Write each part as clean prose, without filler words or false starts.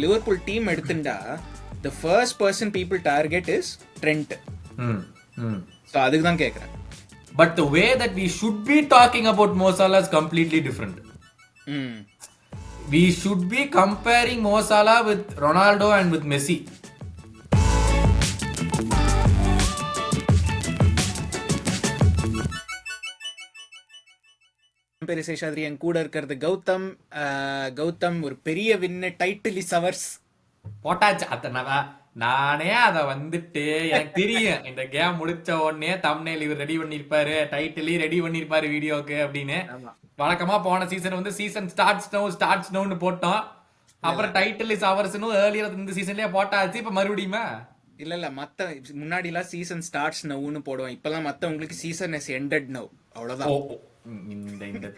Liverpool team எடுத்துட்டா the first person people target is Trent. So அதுக்கு தான் கேக்குறேன். But the way that we should be talking about Mo Salah is completely different. We should be comparing Mo Salah with Ronaldo and with Messi. பெரிய சேஷாத்ரி என் கூட இருக்கிறது கௌதம் ஒரு பெரிய வின்னு title is hours போட்டாச்சு அத்தனை நானே அதை வந்துட்டு எனக்கு தெரியும் இந்த கேம் முடிச்ச உடனே தம்ப்நெயில் இவர் ரெடி பண்ணிருப்பாரு டைட்டிலையும் ரெடி பண்ணிருப்பாரு வீடியோக்கு அப்படின்னு. வழக்கமா போன சீசன் வந்து சீசன் ஸ்டார்ட்ஸ் நோன்னு போட்டோம். அப்புறம் டைட்டில் இஸ் அவர்ஸ்னு ஏர்லியர் இந்த சீசன்லயே போட்டாச்சு. இப்ப மறுபடியுமா இல்ல மத்த முன்னாடி எல்லாம் சீசன் ஸ்டார்ட்ஸ் நவ்னு போடுவோம். இப்பெல்லாம் மத்தவங்களுக்கு சீசன் இஸ் எண்டட் நவ் அவ்வளவுதான். இந்த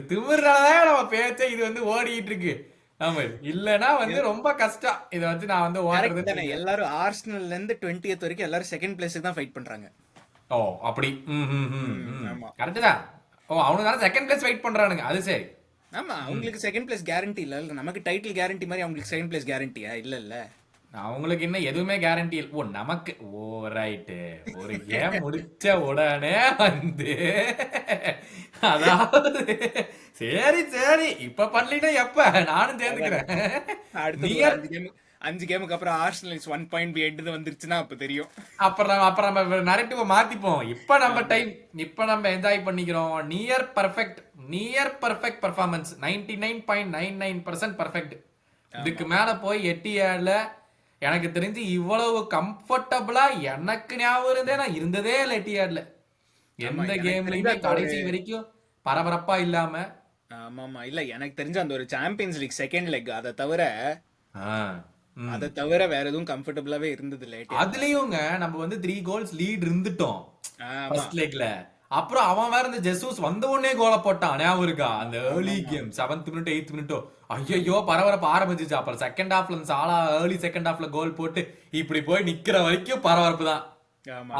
திமிர்னாலதான் நம்ம பேச்ச இது வந்து ஓடிட்டு இருக்கு. ஆமா இல்லனா வந்து ரொம்ப கஷ்டம். இத வந்து நான் வந்து ஓடுறது எல்லாரும் ஆர்சனல்ல இருந்து 20th வரைக்கும் எல்லாரும் செகண்ட் பிளேஸ்க்கு தான் ஃபைட் பண்றாங்க. ஓ அப்படி கரெக்ட் தான். ஓ அவனுங்க செகண்ட் பிளேஸ் ஃபைட் பண்றானுங்க. அது சரி. ஆமா அவங்களுக்கு செகண்ட் பிளேஸ் கேரண்டி இல்ல. நமக்கு டைட்டில் கேரண்டி மாதிரி அவங்களுக்கு செகண்ட் பிளேஸ் கேரண்டியா? இல்ல அவங்களுக்கு இன்னும் எதுவுமே கேரண்டி இல்லை. ஓ நமக்கு ஓ ரைட்டு ஒரு கேம் முடிச்ச உடனே வந்து அதாவது சரி இப்ப பண்ணலீங்கன்னா எப்ப நானும் சேர்ந்துக்கிறேன். அடுத்த 5 கேமுக்கு அப்புறம் ஆர்சனல் 1 பாயிண்ட் எண்டு வந்துருச்சுன்னா அப்ப தெரியும். அப்புறம் நம்ம நரேட்டிவ் மாத்திப்போம். இப்ப நம்ம என்ஜாய் பண்ணிக்கிறோம். Near perfect performance 99.99% perfect. இதுக்கு மேல போய் எட்டியால எனக்கு தெரிஞ்சு இவ்வளவு கம்ஃபர்டபுளா எனக்கு ஞாபகம் இருந்ததே இல்லை எட்டியாட்ல. எந்த கேம்லயுமே கடைசி வரைக்கும் பரபரப்பா இல்லாம. ஆமா இல்ல எனக்கு தெரிஞ்ச அந்த ஒரு சாம்பியன்ஸ் லீக் செகண்ட் லெக் அதை தவிர வேற எதுவும் கம்ஃபர்டபுளாவே இருந்தது இல்லை. அதுலயும் நம்ம வந்து 3 goals லீட் இருந்துட்டோம் ஃபர்ஸ்ட் லெக்ல. அப்புறம் அவன் வேற இந்த ஜெசூஸ் வந்த உடனே கோலை போட்டான். ஞாபகம் இருக்கா? அந்த early game 7th minute 8th minute ஐயோ பரபரப்பு ஆரம்பிச்சிச்சு. அப்புறம் செகண்ட் ஹாஃப்ல சாலா ஏர்லி செகண்ட் ஹாஃப்ல கோல் போட்டு இப்படி போய் நிக்கிற வரைக்கும் பரபரப்பு தான்.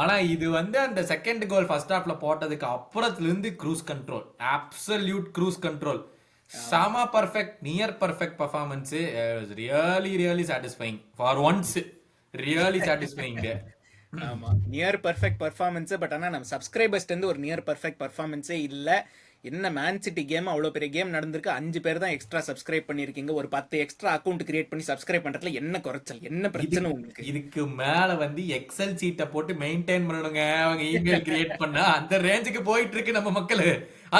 ஆனா இது வந்து அந்த செகண்ட் கோல் ஃபர்ஸ்ட் ஹாஃப்ல போட்டதுக்கு அப்புறத்துல இருந்து cruise control, absolute cruise control, செம perfect near perfect performance. Really satisfying for once. Really satisfying. ஆமா நியர் பர்ஃபெக்ட் பர்ஃபார்மன்ஸ். பட் ஆனா நம்ம சப்ஸ்கிரைபர்ஸ்ல இருந்து ஒரு நியர் பர்ஃபெக்ட் பர்ஃபார்மன்ஸே இல்ல. என்ன மேன் சிட்டி கேம் அவ்வளவு பெரிய கேம் நடந்திருக்கு. 5 பேர் தான் எக்ஸ்ட்ரா சப்ஸ்கிரைப் பண்ணிருக்கீங்க. ஒரு 10 எக்ஸ்ட்ரா அக்கௌண்ட் கிரியேட் பண்ணி சப்ஸ்கிரைப் பண்றதுல என்ன குறைச்சல், என்ன பிரச்சனை உங்களுக்கு? இதுக்கு மேல வந்து எக்ஸல் சீட்டை போட்டு மெயின்டைன் பண்ணணுங்க. அவங்க இமெயில் கிரியேட் பண்ண அந்த ரேஞ்சுக்கு போயிட்டு இருக்கு நம்ம மக்கள்.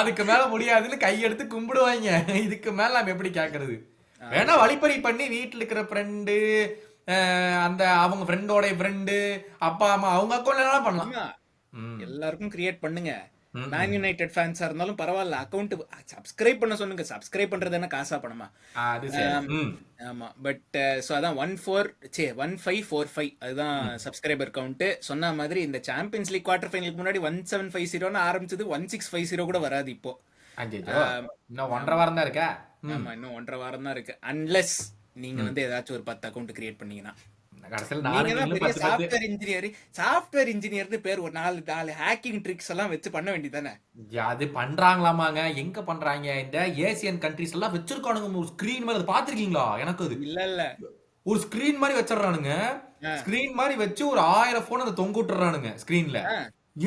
அதுக்கு மேல முடியாதுன்னு கையெடுத்து கும்பிடுவாங்க. இதுக்கு மேல நம்ம எப்படி கேக்குறது? வேணா வழிப்பறி பண்ணி வீட்டுல இருக்கிற ஃப்ரெண்டு, அந்த அவங்க ஃப்ரெண்டோட ஃப்ரெண்டு, அப்பா அம்மா அவங்க அக்கௌண்ட்ல பண்ணலாம். எல்லாருக்கும் கிரியேட் பண்ணுங்க. மேன் யுனைடெட் ஃபேன்ஸா இருந்தாலும் பரவாயில்ல, அக்கௌண்ட் சப்ஸ்கிரைப் பண்ண சொல்லுங்க. சப்ஸ்கிரைப் பண்றது என்ன காசா பணமா? ஆமா பட் சோ அதான் 1545 அதுதான் சப்ஸ்கிரைபர் கவுண்ட். சொன்ன மாதிரி இந்த சாம்பியன்ஸ் லீக் குவார்டர் ஃபைனலுக்கு முன்னாடி 1750 ஆரம்பிச்சது 1650 கூட வராது இப்போ. இன்னும் 1.5 வாரம் தான் இருக்கா? ஆமா இன்னும் 1.5 வாரம் தான் இருக்கு. அன்லெஸ் நீங்க வந்து ஏதாச்சும் ஒரு 10 அக்கௌண்ட் கிரியேட் பண்ணீங்கன்னா. சாஃப்ட்வேர் இன்ஜினியர் பேர் ஒரு 4 ஹேக்கிங் ட்ரிக்ஸ் எல்லாம் வச்சு பண்ண வேண்டியதானே? அது பண்றாங்களாமாங்க. எங்க பண்றாங்க? இந்த ஏசியன் கண்ட்ரீஸ் எல்லாம் வச்சிருக்கானுங்க ஒரு ஸ்கிரீன் மாதிரி. அது பாத்துருக்கீங்களா? எனக்கு அது இல்ல ஒரு ஸ்கிரீன் மாதிரி வச்சிடறானுங்க. ஸ்கிரீன் மாதிரி வச்சு ஒரு 1000 போன் அதை தொங்க விட்டுறானுங்க. ஸ்கிரீன்ல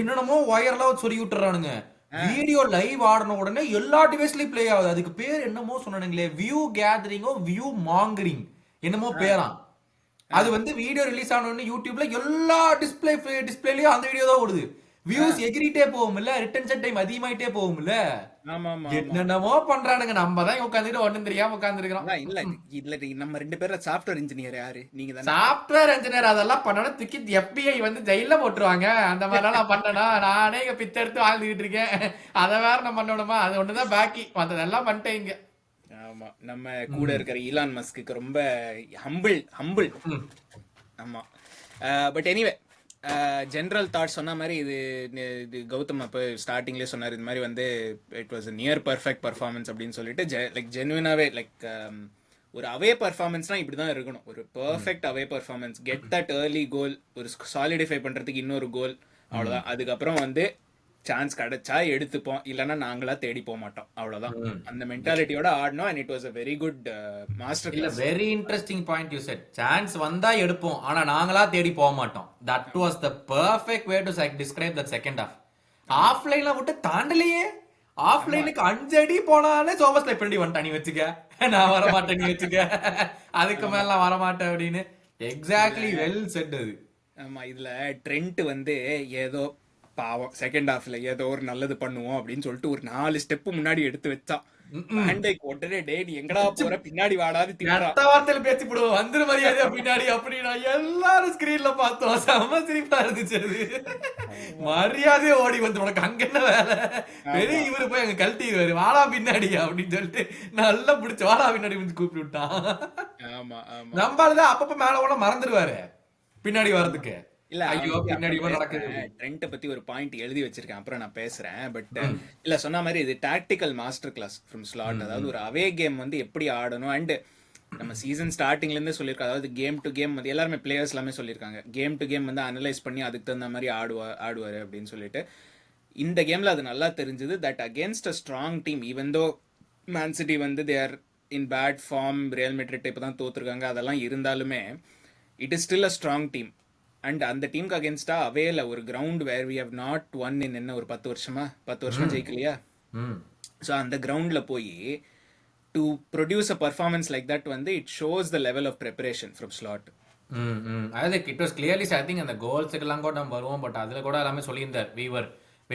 என்னென்னமோ ஒயர்லாம் சொல்லி விட்டுறானுங்க. வீடியோ லைவ் ஆடின உடனே எல்லா டிவைஸ்லயும் பிளே ஆகுது. அதுக்கு பேர் என்னமோ சொன்னானுங்களே, வியூ கேதரிங்கோ வியூ மாங்கரிங் என்னமோ பேரான். அது வந்து வீடியோ ரிலீஸ் ஆனோன்னு யூடியூப்ல எல்லா டிஸ்பிளேலயும் அந்த வீடியோ தான் ஓடுது. வியூஸ் எகிரிட்டே போகும்ல, ரிட்டன்ஷன் டைம் அதிகமாயிட்டே போகும்ல. என்னென்னமோ பண்றானுங்க. நம்ம தான் உட்காந்துட்டு ஒண்ணும் தெரியாம உட்காந்துருக்கோம். இல்ல நம்ம 2 பேர்ல சாஃப்ட்வேர் இன்ஜினியர் யாரு? நீங்க தான் சாஃப்ட்வேர் இன்ஜினியர். அதெல்லாம் பண்ணணும் தூக்கி FBI வந்து ஜெயில போட்டுருவாங்க. அந்த மாதிரிலாம் நான் பண்ணனா நானே இங்க பித்த எடுத்து வாழ்ந்துகிட்டு இருக்கேன். அதை வேற நான் பண்ணணுமா? அது ஒண்ணுதான் பாக்கி, மத்ததெல்லாம் பண்ணிட்டேன் இங்க. ஆமா நம்ம கூட இருக்கிற ஈலான் மஸ்க்கு ரொம்ப ஹம்பிள். ஆமா பட் எனிவே ஜென்ரல் தாட் சொன்ன மாதிரி இது கௌதம் அப்போ ஸ்டார்டிங்லேயே சொன்னார். இது மாதிரி வந்து it was near perfect performance அப்படின்னு சொல்லிட்டு லைக் ஜென்யூனாவே லைக் ஒரு அவே பர்ஃபார்மன்ஸ்னா இப்படி தான் இருக்கணும். ஒரு perfect away performance, get that early goal, ஒரு சாலிடிஃபை பண்ணுறதுக்கு இன்னொரு கோல், அவ்வளோதான். அதுக்கப்புறம் வந்து சான்ஸ் கிடைச்சா எடுத்துப்போம், இல்லைன்னா நாங்களா தேடி போக மாட்டோம், அவ்வளவுதான். ம். அந்த மென்டாலிட்டியோட ஆடணும். And it was a very good master இல்ல class. Very interesting point you said. Chance வந்தா எடுப்போம், ஆனா நாங்களா தேடி போக மாட்டோம். That was the perfect way to describe that second half. ஆஃப்லைன்ல விட்டு தாண்டலையே. ஆஃப்லைனுக்கு 5 அடி போனாலே சோபஸ்ல பின்னாடி வந்துட்டா, நீ வச்சுக்க, நான் வர மாட்டேன், நீ வச்சுக்க, அதுக்கு மேல நான் வர மாட்டேன் அப்படின்னு. எக்ஸாக்ட்லி, வெல் செட் அது. ஆமா, இதுல ட்ரெண்ட் வந்து ஏதோ பாவம் செகண்ட் ஹாஃப்ல ஏதோ ஒரு நல்லது பண்ணுவோம் அப்படின்னு சொல்லிட்டு ஒரு 4 ஸ்டெப் முன்னாடி எடுத்து வச்சான். வேண்டைக்கு உடனே டே நீ எங்கடா போற, பின்னாடி வாடாது திட்டுறான். கெட்ட வார்த்தையில பேசி போடுவோம், வந்துரு மரியாதையா பின்னாடி அப்படின்னா எல்லாரும் ஸ்கிரீன்ல பார்த்தோம். செம்ம சிரிப்பா இருந்துச்சு அது. மரியாதையா ஓடி வந்து, உனக்கு அங்க என்ன வேலை, பெரிய இவரு போய் அங்க கழட்டிடுவாரு, வாடா பின்னாடி அப்படின்னு சொல்லிட்டு நல்லா பிடிச்சு வாடா பின்னாடி வந்து கூப்பிட்டு விட்டான். ஆமா ஆமா, நம்மளாலதான் அப்பப்ப மேல ஓட மறந்துடுவாரு பின்னாடி வர்றதுக்கு. இல்ல ஐயோ பின்னாடி நடக்குது. ட்ரெண்ட் பத்தி ஒரு பாயிண்ட் எழுதி வச்சிருக்கேன், அப்புறம் நான் பேசுறேன். பட் இல்ல, சொன்ன மாதிரி இது tactical master class from Slot. அதாவது ஒரு அவே கேம் வந்து எப்படி ஆடணும். அண்ட் நம்ம சீசன் ஸ்டார்டிங்ல இருந்தே சொல்லியிருக்கோம், அதாவது கேம் டு கேம் வந்து எல்லாருமே பிளேயர்ஸ் எல்லாமே சொல்லியிருக்காங்க, கேம் டு கேம் வந்து அனலைஸ் பண்ணி அதுக்கு தகுந்த மாதிரி ஆடுவாரு அப்படின்னு சொல்லிட்டு. இந்த கேம்ல அது நல்லா தெரிஞ்சது. That against a strong team, even though Man City வந்து they are in bad form, Real Madrid இப்போ தான் தோத்துருக்காங்க, அதெல்லாம் இருந்தாலுமே it is still a strong team. And அந்த டீமுக்கு அகேன்ஸ்டா அவேல ஒரு ground where we have not won in என்ன ஒரு 10 வருஷமா ஜெயிக்கலையா. ஸோ அந்த கிரவுண்ட்ல போய் to produce a performance like that வந்து it shows the level of preparation from Slot. அதாவது it was clearly, I think அந்த கோல்ஸுக்கெல்லாம் கூட நம்ம வருவோம். பட் அதில் கூட எல்லாமே சொல்லியிருந்தார், we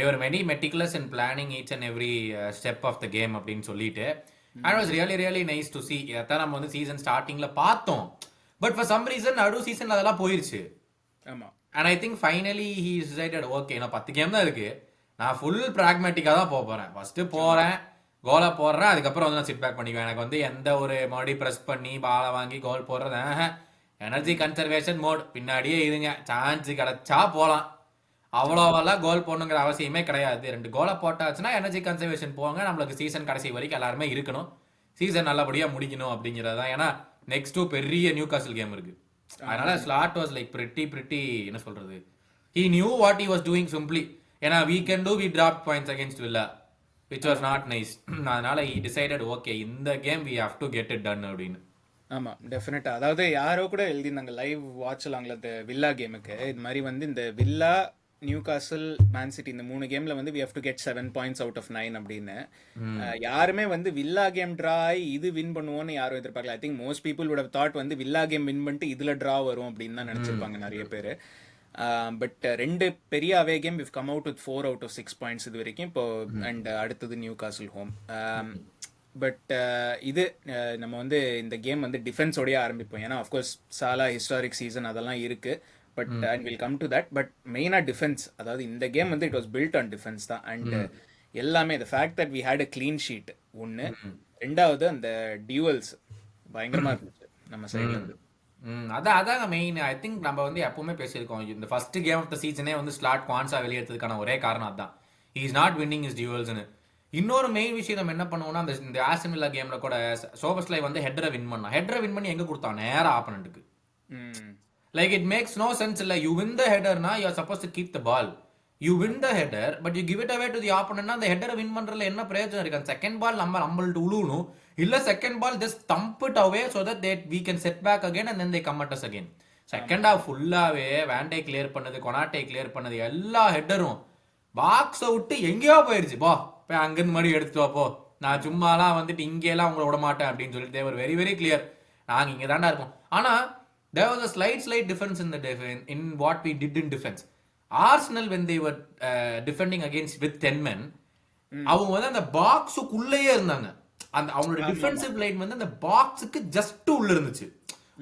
were very meticulous in planning each and every step of the game அப்படின்னு சொல்லிட்டு. and it was really nice to see. அதான் நம்ம வந்து சீசன் ஸ்டார்டிங்ல பார்த்தோம், பட் ஃபார் சம் ரீசன் நடு சீசன்ல அதெல்லாம் போயிருச்சு. ஆமா, and I think finally he decided, okay நான் 10 கேம் தான் இருக்கு, நான் ஃபுல் பிராக்மேட்டிக்கா தான் போறேன். ஃபர்ஸ்ட் போறேன், கோலை போடுறேன், அதுக்கப்புறம் வந்து நான் சிட் பேக் பண்ணிக்குவேன். எனக்கு வந்து எந்த ஒரு மறுபடியும் ப்ரெஸ் பண்ணி பாலை வாங்கி கோல் போடுறது, எனர்ஜி கன்சர்வேஷன் மோட், பின்னாடியே இருங்க, சான்ஸ் கிடைச்சா போகலாம், அவ்வளோவெல்லாம் கோல் போடணுங்கிற அவசியமே கிடையாது. 2 கோலை போட்டாச்சுன்னா எனர்ஜி கன்சர்வேஷன் போங்க, நம்மளுக்கு சீசன் கடைசி வரைக்கும் எல்லாருமே இருக்கணும், சீசன் நல்லபடியாக முடிக்கணும் அப்படிங்கிறது தான். ஏன்னா நெக்ஸ்ட் பெரிய நியூ காசில் கேம் இருக்கு. அதனால ஸ்லாட் வாஸ் லைக் பிரிட்டி என்ன சொல்றது, he knew what he was doing simply. ஏன்னா we dropped points against Villa which was not nice. அதனால he decided, okay இந்த game we have to get it done அப்படின்னு. ஆமா டெஃபினட்டா. அதாவது யாரோ கூட எழுதியிருந்தாங்க லைவ் வாட்ச்லாங்களா இந்த வில்லா கேமுக்கு, இது மாதிரி வந்து இந்த villa, new castle, man city இந்த 3 கேம்ல வந்து we have to get 7 points out of 9 அப்படின்னு. யாருமே வந்து வில்லா கேம் ட்ரா ஆகி இது வின் பண்ணுவோன்னு யாரும் எதிர்பார்க்கல. I think most people would have thought வந்து வில்லா கேம் வின் பண்ணிட்டு இதுல ட்ரா வரும் அப்படின்னு தான் நினைச்சிருப்பாங்க நிறைய பேர். பட் 2 பெரிய away game we've come out with 4 out of 6 points இது வரைக்கும் இப்போ. அண்ட் அடுத்தது நியூ காசல் ஹோம். பட் இது நம்ம வந்து இந்த கேம் வந்து டிஃபென்ஸோடய ஆரம்பிப்போம். ஏன்னா அஃப்கோர்ஸ் சாலா ஹிஸ்டாரிக் சீசன் அதெல்லாம் இருக்கு, but and will come to that. But மெயினாக டிஃபென்ஸ், அதாவது இந்த கேம் வந்து it was built on defence தான். அண்ட் எல்லாமே the fact that we had a clean sheet ஒன்று, ரெண்டாவது அந்த டியூவல்ஸ் பயங்கரமாக இருந்துச்சு நம்ம சைடில் இருந்து. அதாங்க மெயின். ஐ திங்க் நம்ம வந்து எப்பவுமே பேசியிருக்கோம், இந்த ஃபர்ஸ்ட் கேம் ஆஃப் த சீசனே வந்து ஸ்லாட் குவான்ஸா வெளியேறதுக்கான ஒரே காரணம் அதுதான், he is not winning is டியூவல்ஸ்னு. இன்னொரு மெயின் விஷயம் நம்ம என்ன பண்ணுவோம்னா, இந்த ஆஸ்டன் வில்லா கேம்ல கூட சோபஸ்லை வந்து ஹெட்டரை வின் பண்ணி எங்க கொடுத்தான், நேரா ஆப்பனண்ட்டுக்கு. Like it makes no sense. இல்ல யூ வின் த ஹெட்டர்னா you are supposed to keep the ball, you win the header but you give it away to the ஆப்பனன்ட்னா அந்த ஹெட்டரை வின் பண்றதுல என்ன பிரயோஜனம் இருக்கு? அந்த செகண்ட் பால் நம்மள்ட்ட உழுவணும், இல்ல second ball just thump it away so that we can set back again and then they come at us again. Second half ஃபுல்லாவே வேண்டை கிளியர் பண்ணது, கொனாட்டை கிளியர் பண்ணது, எல்லா ஹெட்டரும் பாக்ஸை விட்டு எங்கேயோ போயிருச்சு. போய் அங்கிருந்து மறுபடியும் எடுத்துட்டு வாப்போ, நான் சும்மாலாம் வந்துட்டு இங்கேலாம் உங்களை விட மாட்டேன் அப்படின்னு சொல்லிட்டு தேவர் வெரி வெரி கிளியர், நாங்கள் இங்கே தாண்டா இருக்கோம். ஆனால் there was a slight difference in what we did in defense. Arsenal when they were defending against with 10 men, அவங்க வந்து அந்த பாக்ஸுக்குள்ளேயே இருந்தாங்க. அந்த அவங்களோட டிஃபென்சிவ் லைன் வந்து அந்த பாக்ஸுக்கு ஜஸ்ட் உள்ள இருந்துச்சு,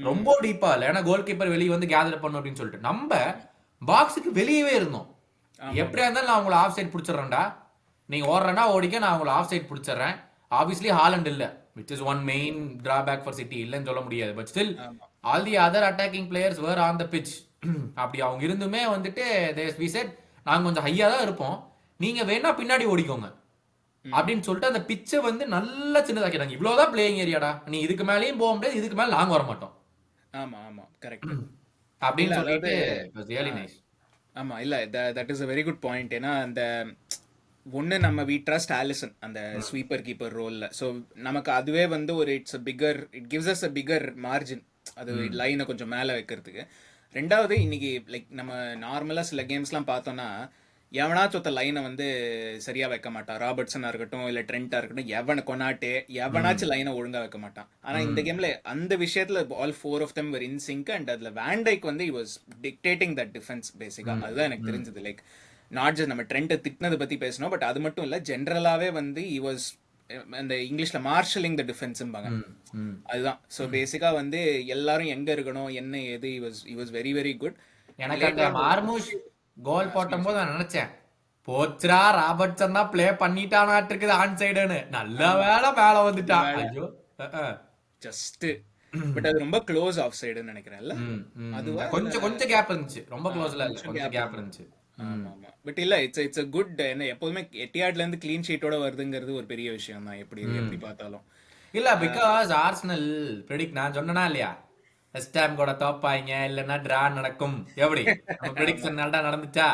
ரொம்ப டீப்பா இல்லை. ஏன்னா கோல் கீப்பர் வெளியே வந்து கேதர் பண்ணும் அப்படின்னு சொல்லிட்டு நம்ம பாக்ஸுக்கு வெளியவே இருந்தோம். எப்படியா இருந்தாலும் நான் உங்களை ஆஃப் சைட் பிடிச்சிடறேன்டா, நீங்க ஓடுறேன்னா ஓடிக்க, நான் உங்களை ஆஃப் சைட் பிடிச்சிடறேன். ஆப்வியஸ்லி ஹாலண்ட் இல்ல, which is one main drawback for City, இல்லைன்னு சொல்ல முடியாது. But still all the other attacking players were on the pitch. அப்படி அவங்க இருந்துமே வந்துட்டு we said நாங்க கொஞ்சம் ஹையா தான் இருப்போம், நீங்க வேணா பின்னாடி ஓடிக்கோங்க அப்படின்னு சொல்லிட்டு அந்த பிச்சை வந்து நல்லா சின்னதாக்கிட்டாங்க. இவ்வளவுதான் பிளேயிங் ஏரியாடா, நீ இதுக்கு மேலேயும் போக முடியாது, இதுக்கு மேல நாங்க வர மாட்டோம். ஆமா ஆமா கரெக்ட் அப்படின்னு சொல்லிட்டு ரியலி நைஸ். ஆமா இல்ல that is a very good point. ஏன்னா அந்த ஒன்று நம்ம வி ட்ரஸ்ட் ஆலிசன் அந்த ஸ்வீப்பர் கீப்பர் ரோலில். ஸோ நமக்கு அதுவே வந்து ஒரு it's a bigger, it gives us a bigger margin அது லைனை கொஞ்சம் மேலே வைக்கிறதுக்கு. ரெண்டாவது இன்னைக்கு லைக் நம்ம நார்மலாக சில கேம்ஸ்லாம் பார்த்தோன்னா எவனாச்சும் ஒருத்த லைனை வந்து சரியாக வைக்க மாட்டான். ராபர்ட்ஸனாக இருக்கட்டும் இல்லை ட்ரெண்ட்டாக இருக்கட்டும், கொனாட்டே எவனாச்சும் லைனை ஒழுங்காக வைக்க மாட்டான். ஆனால் இந்த கேமில் அந்த விஷயத்தில் all four of them were in sync. And அதில் வேண்டைக் வந்து he was dictating that defense பேசிக்காக. அதுதான் எனக்கு தெரிஞ்சது. லைக் நாட் ஜஸ்ட் நம்ம ட்ரெண்ட்டை திட்டினதை பற்றி பேசணும், பட் அது மட்டும் இல்லை ஜென்ரலாகவே வந்து he was அந்த இங்கிலீஷில் மார்ஷலிங் த டிஃபென்ஸும்பாங்க, அதுதான். ஸோ பேசிக்காக வந்து எல்லாரும் எங்கே இருக்கணும் என்ன ஏது he was very very good. எனக்கு அந்த மார்மூஷ் கோல் போட்டும் போது நான் நினைச்சேன் போச்சுரா ராபர்ட்சன் தான் பிளே பண்ணிட்டானாட்டு இருக்குது ஆன் சைடுன்னு. நல்ல வேலை மேல வந்துட்டான். ஐயோ ஜஸ்ட் பட் அது ரொம்ப க்ளோஸ் ஆஃப் சைடுன்னு நினைக்கிறேன்ல. அதுவா கொஞ்சம் கேப் இருந்துச்சு, ரொம்ப க்ளோஸ்ல இல்ல, கொஞ்சம் கேப் இருந்துச்சு. ஆமா பட் இல்ல இட்ஸ் a குட். என்ன எப்போதுமே எட்டியாட்ல இருந்து க்ளீன் ஷீட்டோட வருதுங்கிறது ஒரு பெரிய விஷயம் தான் எப்படி பார்த்தாலும். இல்ல பிகாஸ் ஆர்சனல் பிரெடிக்ட் நான் சொன்னனா இல்லையா, வெஸ்ட் ஹாம் கூட தோப்பாங்க இல்லன்னா டிரா நடக்கும், எப்படி நம்ம பிரெடிக்ஷன் நல்லா நடந்துச்சா.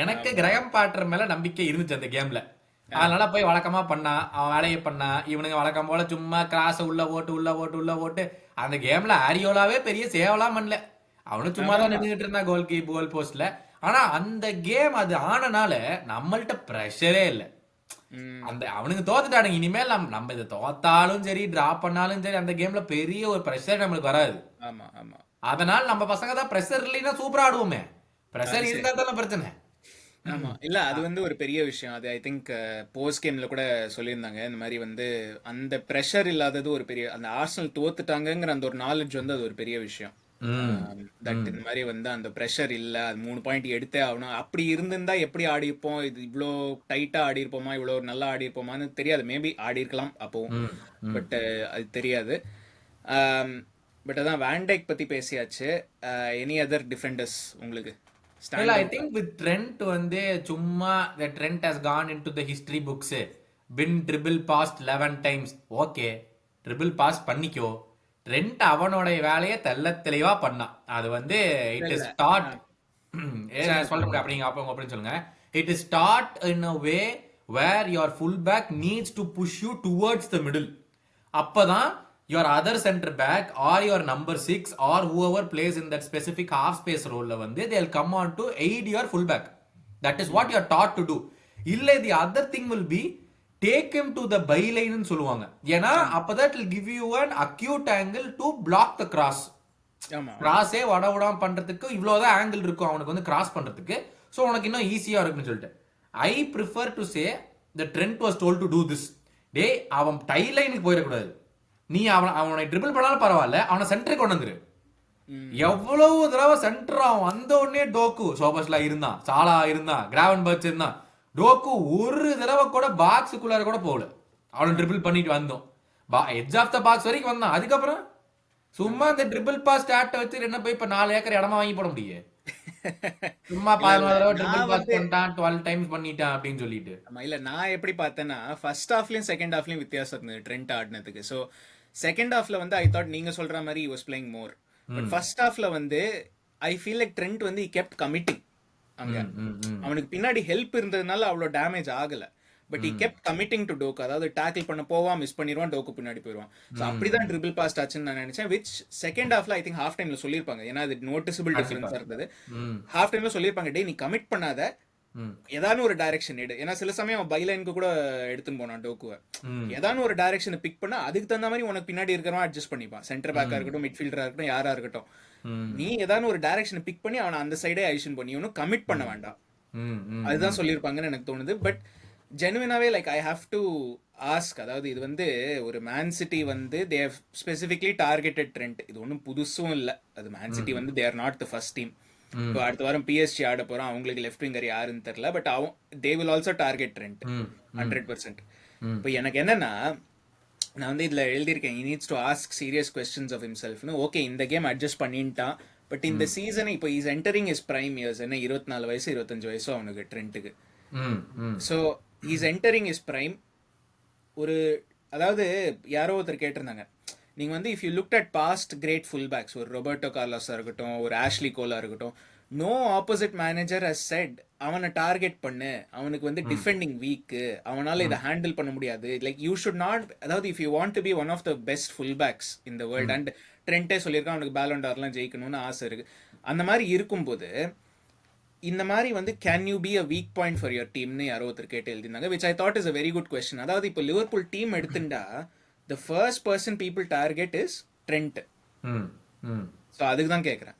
எனக்கு கிரகம் பாட்டர் மேல நம்பிக்கை இருந்துச்சு அந்த கேம்ல. அதனால போய் வழக்கமா பண்ணா, அவன் வேலையை பண்ணா, இவனுங்க வழக்கம் போல சும்மா கிராஸ் உள்ள ஓட்டு அந்த கேம்ல ஆரியோலாவே பெரிய சேவலாம் பண்ணல, அவனு சும்மா தான் நின்றுட்டு இருந்தா கோல் போஸ்ட்ல. ஆனா அந்த கேம் அது ஆனனால நம்மள்ட்ட ப்ரெஷரே இல்ல. அந்த அவனுக்கு தோத்துட்டானுங்க, இனிமேல் நம்ம இதை தோத்தாலும் சரி டிரா பண்ணாலும் சரி அந்த கேம்ல பெரிய ஒரு ப்ரெஷர் நம்மளுக்கு வராது. அதனால நம்ம பசங்க தான் ப்ரெஷர் இல்லைன்னா சூப்பரா ஆடுவோமே, ப்ரெஷர் இருந்தா தானே பிரச்சனை. ஆமா இல்ல அது வந்து ஒரு பெரிய விஷயம். அது ஐ திங்க் போஸ்ட் கேம்ல கூட சொல்லியிருந்தாங்க இந்த மாதிரி வந்து அந்த ப்ரெஷர் இல்லாதது ஒரு பெரிய, அந்த ஆர்சனல் தோத்துட்டாங்கிற அந்த ஒரு நாலேஜ் வந்து அது ஒரு பெரிய விஷயம். தட் இந்த மாதிரி வந்து அந்த ப்ரெஷர் இல்ல, அது 3 பாயிண்ட் எடுத்தே ஆகணும். அப்படி இருந்திருந்தா எப்படி ஆடி இருப்போம், இது இவ்வளோ டைட்டா ஆடி இருப்போமா, இவ்வளோ நல்லா ஆடி இருப்போமான்னு தெரியாது. மேபி ஆடி இருக்கலாம் அப்பவும், பட் அது தெரியாது. பட் அதான் வேண்டைக் பத்தி பேசியாச்சு. எனி அதர் டிஃபெண்டர்ஸ் உங்களுக்கு? I think with Trent வந்து சும்மா the Trent has gone into the history books, been dribble past 11 times. Okay dribble pass பண்ணிக்கோ. ட்ரெண்ட் அவனோட வேலையை தெளிவா பண்ணான். அது வந்து இட் இஸ் ஸ்டார்ட் சொல்ல முடியும் அப்படிங்க அப்படின்னு சொல்லுங்க. It is start in a way where your fullback needs to push you towards the middle. அப்பதான் your other center back or your number 6 or whoever plays in that specific half space role வந்து they'll come on to aid your fullback. That is what you are taught to do. இல்ல the other thing will be take him to the byline ன்னு சொல்லுவாங்க. ஏன்னா அப்பதான் it will give you an acute angle to block the cross. கிராஸே வடவிடாம பண்றதுக்கு இவ்வளவுதான் angle இருக்கும் அவனுக்கு வந்து கிராஸ் பண்றதுக்கு. ஸோ உனக்கு இன்னும் ஈஸியா இருக்குன்னு சொல்லிட்டு I prefer to say the Trent was told to do this. டே அவன் டை லைனுக்கு போயிடக்கூடாது, நீ அவனை ட்ரிபிள் பண்ணாலும் பரவாயில்ல, அவனை சென்டருக்கு கொண்டு வந்துரு. எவ்வளவு தடவை சென்டர் அவன் வந்த உடனே டோக்கு சோபஸ்லா இருந்தான், சாலா இருந்தான், கிராவன் பர்ச் இருந்தான், டோக்கு ஒரு தடவை கூட பாக்ஸுக்குள்ளார கூட போகல. அவனை ட்ரிபிள் பண்ணிட்டு வந்தோம், எட்ஜ் ஆஃப் த பாக்ஸ் வரைக்கும் வந்தான். அதுக்கப்புறம் சும்மா இந்த ட்ரிபிள் பாஸ் ஸ்டார்ட் வச்சு என்ன போய் இப்ப 4 ஏக்கர் இடமா வாங்கி போட முடியும். சும்மா 11 தடவை ட்ரிபிள் பாஸ் பண்ணிட்டான், 12 டைம்ஸ் பண்ணிட்டான் அப்படின்னு சொல்லிட்டு. இல்ல நான் எப்படி பார்த்தேன்னா ஃபர்ஸ்ட் ஹாஃப்லயும் செகண்ட் ஹாஃப்லயும் வித்தியாசம் இருந்தது ட்ரெண்ட் ஆடினதுக்கு. ஸோ செகண்ட் ஹாஃப்ல வந்து ஐ தாட் நீங்க சொல்ற மாதிரி he was playing more. But first ஹாஃப்ல வந்து ஐ ஃபீல் லைக் ட்ரெண்ட் வந்து he kept committing. அங்க அவனுக்கு பின்னாடி ஹெல்ப் இருந்ததுனால அவ்வளோ டேமேஜ் ஆகல. But he kept committing to டோக்கு. அதாவது டேக்கிள் பண்ண போவான், மிஸ் பண்ணிடுவான், டோக்கு பின்னாடி போயிடுவான். ஸோ அப்படிதான் ட்ரிபிள் பாஸ் ஆச்சுன்னு நான் நினைச்சேன். விச் செகண்ட் ஹாஃப்ல ஐ திங்க் ஹாஃப் டைம்ல சொல்லியிருப்பாங்க, ஏன்னா அது நோட்டிசபிள் டிஃபரன்ஸா இருந்தது. ஹாஃப் டைம்ல சொல்லியிருப்பாங்க, டே நீ கமிட் பண்ணாத, ஏதாவது ஒரு டைரக்ஷன் எடு. ஏன்னா சில சமயம் அவன் பைலைனுக்கு கூட எடுத்துன்னு போனான் டோக்குவை. ஏதாவது ஒரு டைரக்ஷனை பிக் பண்ணா அதுக்கு தகுந்த மாதிரி உனக்கு பின்னாடி இருக்கிறவன் அட்ஜஸ்ட் பண்ணிப்பான். சென்டர் பேக்கா இருக்கட்டும், மிட்ஃபீல்டரா இருக்கட்டும், யாரா இருக்கட்டும், நீ ஏதாவது ஒரு டைரக்ஷனை பிக் பண்ணி அவனை அந்த சைடே ஐஷன் பண்ணி ஒன்னும் கமிட் பண்ண வேண்டாம். அதுதான் சொல்லியிருப்பாங்கன்னு எனக்கு தோணுது. பட் ஜெனுவினாவே like I have to ask, அதாவது இது வந்து ஒரு மேன் சிட்டி வந்து they have specifically targeted Trent. இது ஒன்றும் புதுசும் இல்லை. அது மேன் சிட்டி வந்து they are not the first team. இப்போ அடுத்த வாரம் பிஎஸ்ஜி ஆட போறோம், அவங்களுக்கு லெஃப்ட் விங்கர் யாருன்னு தெரியல, but they will also target trend 100%. இப்போ எனக்கு என்னன்னா, நான் வந்து இதுல எழுதியிருக்கேன், he needs to ask serious questions of himself. Okay இந்த கேம் அட்ஜஸ்ட் பண்ணிட்டான், பட் இந்த சீசன் இப்போ is entering his prime years. என்ன 24 வயசு 25 வயசோ அவனுக்கு ட்ரெண்ட்டுக்கு. So is entering his prime. ஒரு அதாவது யாரோ ஒருத்தர் கேட்டிருந்தாங்க, நீங்கள் வந்து if you look at past great full backs, ஒரு ரொபர்ட்டோ கார்லோஸாக இருக்கட்டும், ஒரு ஆஷ்லி கோலாக இருக்கட்டும், no opposite manager has set அவனை டார்கெட் பண்ணு, அவனுக்கு வந்து டிஃபெண்டிங் வீக்கு, அவனால இதை ஹேண்டில் பண்ண முடியாது. லைக் யூ ஷுட் நாட், அதாவது if you want to be one of the best full backs இந்த வேர்ல்ட், அண்ட் ட்ரெண்டே சொல்லியிருக்கான் அவனுக்கு பேலன் டார்லாம் ஜெயிக்கணும்னு ஆசை இருக்கு. அந்த மாதிரி இருக்கும்போது இந்த மாதிரி வந்து can you be a weak point for your டீம்னு யாரோ ஒருத்தர் கேட்டு எழுதிருந்தாங்க, which I thought is a very good question. அதாவது இப்போ லிவர்பூல் டீம் எடுத்துட்டா the first person people target is Trent. So அதுக்கு தான் கேட்குறேன்.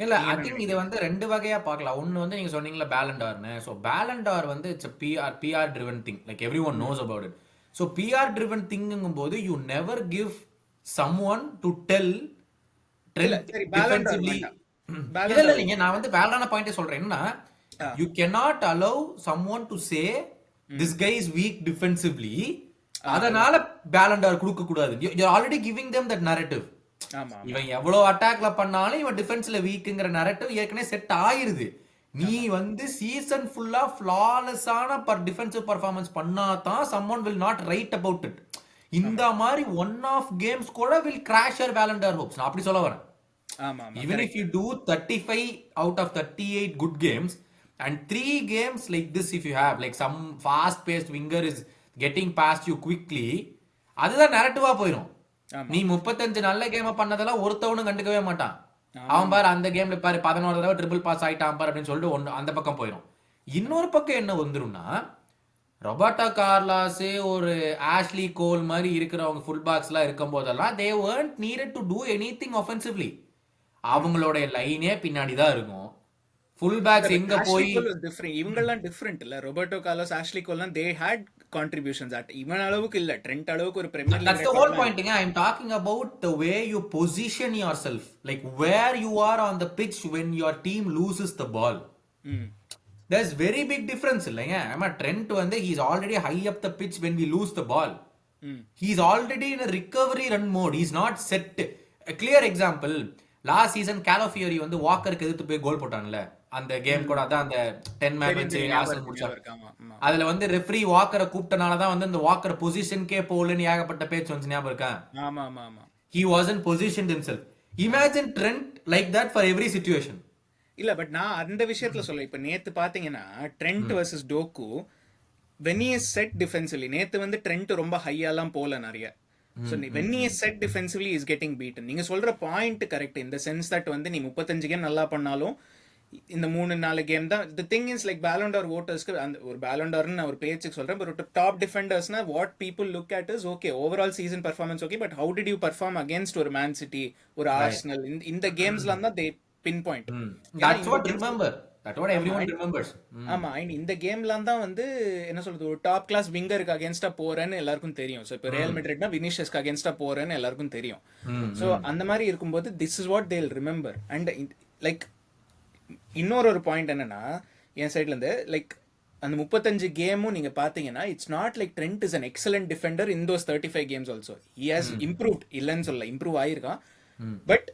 இல்ல ஐ திங்க் இது வந்து ரெண்டு வகையா பார்க்கலாம். ஒன்னு வந்து நீங்க சொன்னீங்களா பேலண்டார்னு. ஸோ பேலண்டார் வந்து it's PR driven thing, like everyone knows about it. So PR driven திங்குங்கும் போது you never give someone to tell defensively. இல்ல இல்லைங்க, நான் வந்து வேலான பாயிண்டே சொல்றேன். என்னன்னா you cannot allow someone to say this guy is weak defensively, அதனால பேலண்டார் கொடுக்க கூடாது. you are already giving them that narrative. இவன் எவ்வளவு அட்டாக்ல பண்ணாலும் இவன் டிஃபென்ஸ்ல வீக்குங்கிற நரேட்டிவ் ஏற்கனவே செட் ஆயிருது. நீ வந்து சீசன் ஃபுல்லா ஃபிளாலெஸ்ஸான டிஃபென்சிவ் பெர்ஃபார்மன்ஸ் பண்ணாதான் someone will not write about it. இந்த மாதிரி ஒன் ஆஃப் கேம்ஸ் கூட will crash your Ballon d'Or hopes. நான் அப்படி சொல்ல வரேன். Even if you do 35 out of 38 good games and 3 games like this, if you have like some fast paced winger is getting past you quickly, அதுதான் நரேட்டிவா போயிடும். நீ 35 நல்ல கேம பண்ணதெல்லாம் ஒருத்தவனும் கண்டுக்கவே மாட்டான். அவன் பாரு அந்த கேம்ல பாரு 11 தடவை ட்ரிபிள் பாஸ் ஆயிட்டான் பாரு அப்படின்னு சொல்லிட்டு ஒன்னு அந்த பக்கம் போயிடும். இன்னொரு பக்கம் என்ன வந்துரும்னா, ரொபர்ட்டோ கார்லாஸ் ஒரு ஆஷ்லி கோல் மாதிரி இருக்கிறவங்க ஃபுல் பேக்ஸ் எல்லாம் இருக்கும் போதெல்லாம் they weren't needed to do anything offensively. அவங்களோட லைனே பின்னாடி தான் இருக்கும். ஃபுல் பேக்ஸ் எங்க போய் இவங்கெல்லாம் டிஃபரெண்ட் இல்ல. ரொபர்ட்டோ கார்லோஸ், ஆஷ்லி கோல்லாம் they had contributions at இவன் அளவுக்கு இல்ல, ட்ரெண்ட் அளவுக்கு ஒரு premier league. That's the whole point. I am talking about the way you position yourself, like where you are on the pitch when your team loses the ball. There's very big difference இல்லைங்க. ஆமா, trend வந்து he is already high up the pitch when we lose the ball. He is already in a recovery run mode. He is not set. A clear example, last season Calafiori வந்து வாக்கருக்கு எதிர்த்து போய் கோல் போட்டான்ல அந்த game கூட, அதான் அந்த 10 match வச்சு Arsenal முடிச்சாரு. அதுல வந்து ரெஃப்ரி வாக்கரை கூப்பிட்டனால தான் வந்து அந்த வாக்கர் பொசிஷனுக்கே போகலன்னு ஏகப்பட்ட பேச்சு வந்து ஞாபகம் இருக்கா? ஆமா ஆமா ஆமா. He wasn't positioned himself. Imagine Trent like that for every situation. இல்ல பட் நான் அந்த விஷயத்துல சொல்ல, இப்ப நேத்து பாத்தீங்கன்னா Trent versus Doku when he is set defensively, நேத்து வந்து ட்ரெண்ட் ரொம்ப ஹையாலாம் போல நிறைய. So when he is set defensively he is getting beaten. நீங்க சொல்ற point correct in the sense that வந்து நீ 35 கேம் நல்லா பண்ணாலும் இந்த 3-4 கேம் தான். the thing is like Ballon d'Or voters-க்கு அந்த ஒரு Ballon d'Or நான் ஒரு பேச்சுக்கு சொல்றேன், but top defendersனா what people look at is okay overall season performance okay, but how did you perform against ஒரு Man City, ஒரு Arsenal, இந்த கேம்ஸ்ல தான் they pinpoint. That's what remember. That's what everyone remembers. ஆமா, இந்த கேம்ல தான் வந்து என்ன சொல்றது, ஒரு டாப் கிளாஸ் விங்கருக்கு அகைன்ஸ்டா போறேன்னு எல்லாருக்கும் தெரியும். சோ இப்போ ரியல் மேட்ரிட்னா வினிஷியஸ்க்கு அகைன்ஸ்டா போறேன்னு எல்லாருக்கும் தெரியும். சோ அந்த மாதிரி இருக்கும்போது this is what they'll remember. And like இன்னொரு பாயிண்ட் என்னன்னா என் சைட்ல இருந்து, லைக் அந்த 35 கேமும் நீங்க பாத்தீங்கன்னா it's not like trend is an excellent defender in those 35 games also. He has improved, இல்லன்னு சொல்ல, இம்ப்ரூவ் ஆயிருக்கான். பட்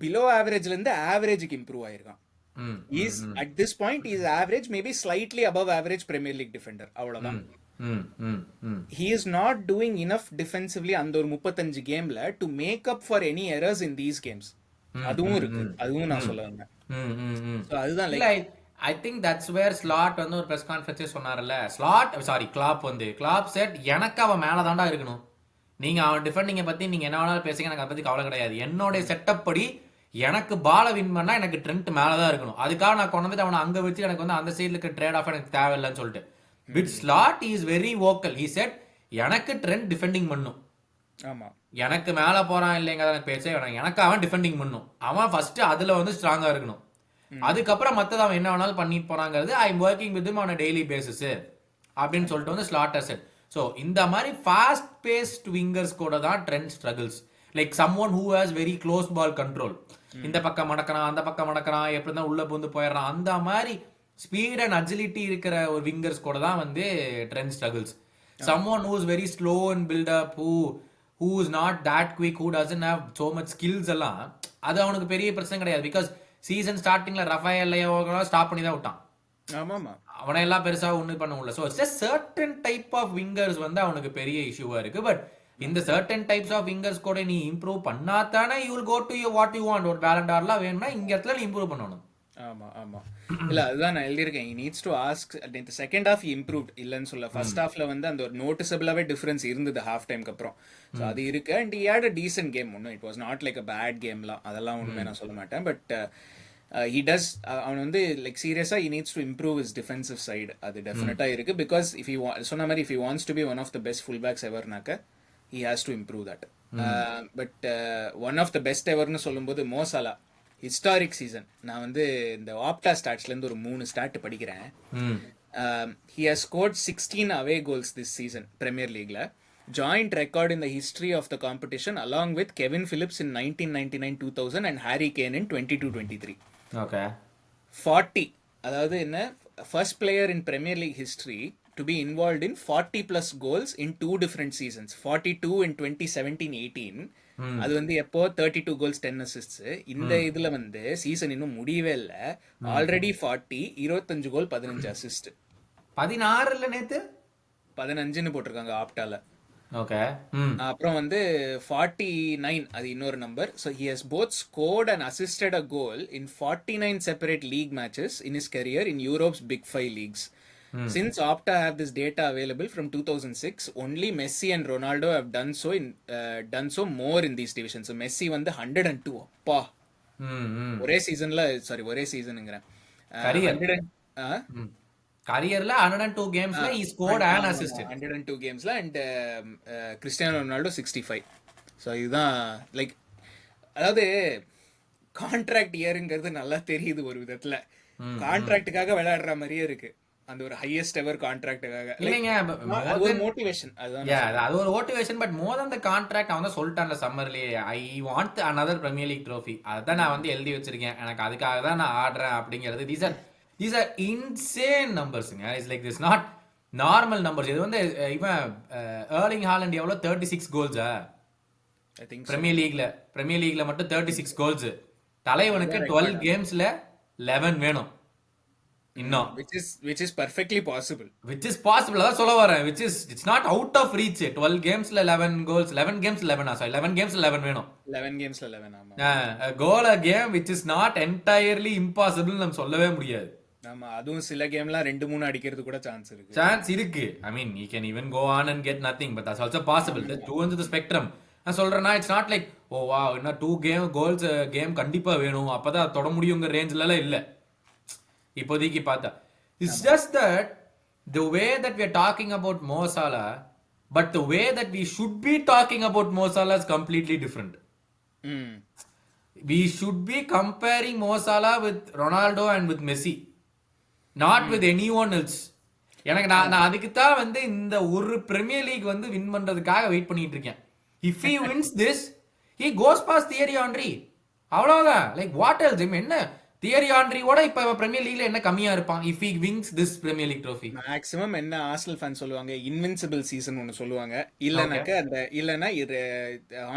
பிலோ ஆவரேஜ்ல இருந்து ஆவரேஜுக்கு improve ஆயிருக்கான். Is at this point he is average, maybe slightly above average Premier League defender, அவ்வளவுதான். He is not doing enough defensively அந்த ஒரு 35 கேம்ல to make up for any errors in these games. அதுவும் இருக்கு, அதுவும் நான் சொல்ல வந்தேன். சோ அதுதான் like I think that's where Slot வந்து ஒரு பிரஸ் கான்ஃபரன்ஸே சொன்னார்ல. கிளாப் வந்து கிளாப் செட் எனக்கு அவன் மேல தாண்டா இருக்கணும். நீங்க அவன் டிஃபெண்டிங்கை பத்தி நீங்க என்ன வேணாலும் பேசுங்க, எனக்கு அதை பத்தி கவலை கிடையாது. என்னோட செட்டப் படி எனக்கு பாலை வின் பண்ணா எனக்கு ட்ரெண்ட் மேலதான் இருக்கணும். அதுக்காக நான் கொண்டு வந்துட்டு அவனை அங்க வச்சு எனக்கு வந்து அந்த சைட்ல இருக்க ட்ரேட் ஆஃப் எனக்கு தேவையில்லைன்னு சொல்லிட்டு. With slot is very vocal. He said எனக்கு ட்ரெண்ட் டிஃபெண்டிங் பண்ணும். ஆமா, எனக்கு மேல போறான் இல்லைங்க எனக்கு பேச்சே வேணாம், எனக்கு அவன் டிஃபெண்டிங் பண்ணும். அவன் ஃபர்ஸ்ட் அதுல வந்து ஸ்ட்ராங்கா இருக்கணும். அதுக்கப்புறம் மத்தது அவன் என்ன வேணாலும் பண்ணிட்டு போறாங்கிறது I am working with him on a daily basis அப்படின்னு சொல்லிட்டு வந்து ஸ்லாட் செட். ஸோ இந்த மாதிரி ஃபாஸ்ட் பேஸ்ட் விங்கர்ஸ் கூட தான் Trent struggles. Like someone who has very close ball control. இந்த பக்கம் மடக்கிறான், அந்த பக்கம் மடக்கிறான், எப்படி தான் உள்ள புந்து போயிடுறான். அந்த மாதிரி ஸ்பீட் அண்ட் அஜிலிட்டி இருக்கிற ஒரு விங்கர்ஸ் கூட தான் வந்து Trent struggles. Someone who is very slow and buildup, who is not that quick, who doesn't have so much skills எல்லாம், அது அவனுக்கு பெரிய பிரச்சனை கிடையாது. பிகாஸ் சீசன் ஸ்டார்டிங்ல ரஃபேல் ஸ்டாப் பண்ணி தான் விட்டான். அவனை எல்லாம் பெருசா ஒண்ணு பண்ண முடியல. So it's certain type of wingers வந்து அவனுக்கு பெரிய இஷ்யூவா இருக்கு. பட் இந்த சர்டன் டைப்ஸ் ஆஃப் விங்கர்ஸ் கூட நீ இம்ப்ரூவ் பண்ணாதானே you will go to you what you want. ஒரு பேலன் டார்லாம் வேணும்னா இங்க இடத்துல நீ இம்ப்ரூவ் பண்ணணும். ஆமா ஆமா. இல்ல அதுதான் நான் எழுதியிருக்கேன். he needs to ask. இந்த செகண்ட் ஹாஃப் இம்ப்ரூவ்ட் இல்லைன்னு சொல்ல. ஃபர்ஸ்ட் ஹாஃப்ல வந்து அந்த ஒரு நோட்டிசபிளாவே டிஃபரன்ஸ் இருந்தது ஹாஃப் டைம்க்கு அப்புறம். ஸோ அது இருக்கு. And he had a decent game. ஒன்றும் it was not like a bad கேம்லாம், அதெல்லாம் ஒன்றுமே நான் சொல்ல மாட்டேன். பட் he does அவன் வந்து லைக் சீரியஸா he needs to improve his defensive side. அது டெஃபினட்டா இருக்கு. பிகாஸ் இஃப் he சொன்ன மாதிரி if he wants to be one of the best fullbacks everனாக்க he has to improve that. But one of the best எவர்னு சொல்லும்போது Mo சாலா historic season. நான் வந்து இந்த ஆப்டா ஸ்டாட்ஸ்லேருந்து ஒரு 3 ஸ்டாட் படிக்கிறேன். He has scored 16 away goals this season Premier லீக்ல. Joint record in the history of the competition along with Kevin Phillips in 1999-2000 and Harry Kane in 22-23. Okay 40, அதாவது என்ன, first player in Premier League history to be involved in 40 plus goals in 2 different seasons. 42 in 2017-18. அது வந்து எப்போ 32 goals 10 assists. இந்த இதுல வந்து season இன்னும் முடியவே இல்ல. ஆல்ரெடி 40, 25 கோல் 15 அசிஸ்ட். 16 இல்ல நேத்து 15ன்னு போட்டிருக்காங்க ஆப்டால. ஓகே அப்புறம் வந்து 49 அது இன்னொரு number. So he has both scored and assisted a goal in 49 separate league matches in his career in Europe's Big 5 leagues. Since Opta have this data available from 2006, only Messi and Ronaldo have done so more in these divisions. So Messi வந்து 102. அப்பா ஒரே சீசனுங்கிறேன். கரியர்ல 102 கேம்ஸ்ல he scored and assisted. 102 கேம்ஸ்ல and Cristiano Ronaldo 65. So இதுதான் like, அதாவது contract இயருங்கிறது நல்லா தெரியுது ஒரு விதத்துல. கான்ட்ராக்டுக்காக விளையாடுற மாதிரியே இருக்கு. அந்த ஒரு ஹையஸ்ட் எவர் கான்ட்ராக்டுக்காக இல்லைங்க, அது ஒரு மோட்டிவேஷன். அது ஒரு motivation. But more than the contract அவன் தான் சொல்லிட்டான்ல சம்மர்லயே, I want another Premier League trophy. அதான் நான் வந்து எழுதி வச்சிருக்கேன், எனக்கு அதுக்காக தான் நான் ஆடுறேன் அப்படிங்கிறது. these are insane numbers-ங்க. It's like this not normal numbers. இது வந்து இவன் எர்லிங் ஹாலண்ட் எவ்வளோ 36 கோல்ஸா ஐ திங்க் பிரீமியர் லீக்ல மட்டும் 36 கோல்ஸ். தலைவனுக்கு 12 கேம்ஸ்ல 11 வேணும் இன்னும். which is perfectly possible. அதான் சொல்ல வரேன். it's not out of reach. 12 கேம்ஸ்ல 11 goals. 11 games 11 sorry 11 கேம்ஸ்ல 11 வேணும். 11 கேம்ஸ்ல 11. ஆமா. a goal a game which is not entirely impossible நம்ம சொல்லவே முடியாது. ஆமா, அதுவும் சில கேம்ல 2-3 அடிக்கிறது கூட சான்ஸ் இருக்கு. I mean he can even go on and get nothing, but that's also possible. There's two ends of the spectrum. நான் சொல்றேன்னா it's not like oh wow இன்னும் 2 கோல்ஸ் கேம் கண்டிப்பா வேணும் அப்பதான் தொட முடியுங்கிற ரேஞ்சில எல்லாம் இல்ல இப்போதைக்கு பார்த்தா. It's just that the way that we are talking about Mo Salah, but the way that we should be talking about Mo Salah is completely different. We should be comparing Mo Salah with Ronaldo and with Messi, not with anyone else. எனக்கு நான் அதுக்கு தான் வந்து இந்த ஒரு premier league வந்து win பண்றதுக்காக wait பண்ணிட்டு இருக்கேன். If he wins this, he goes past Thierry Henry. அவ்வளவுதான். Like what else? என்ன தியரி ஆண்ட்ரியோட இப்ப பிரீமியர் லீக்ல என்ன கம்மியா இருப்பான் if he wins this Premier League trophy? Maximum என்ன ஆர்சனல் ஃபேன் சொல்லுவாங்க, இன்வின்சிபிள் சீசன் ஒன்னு சொல்லுவாங்க. இல்லனாக்க அந்த இல்லனா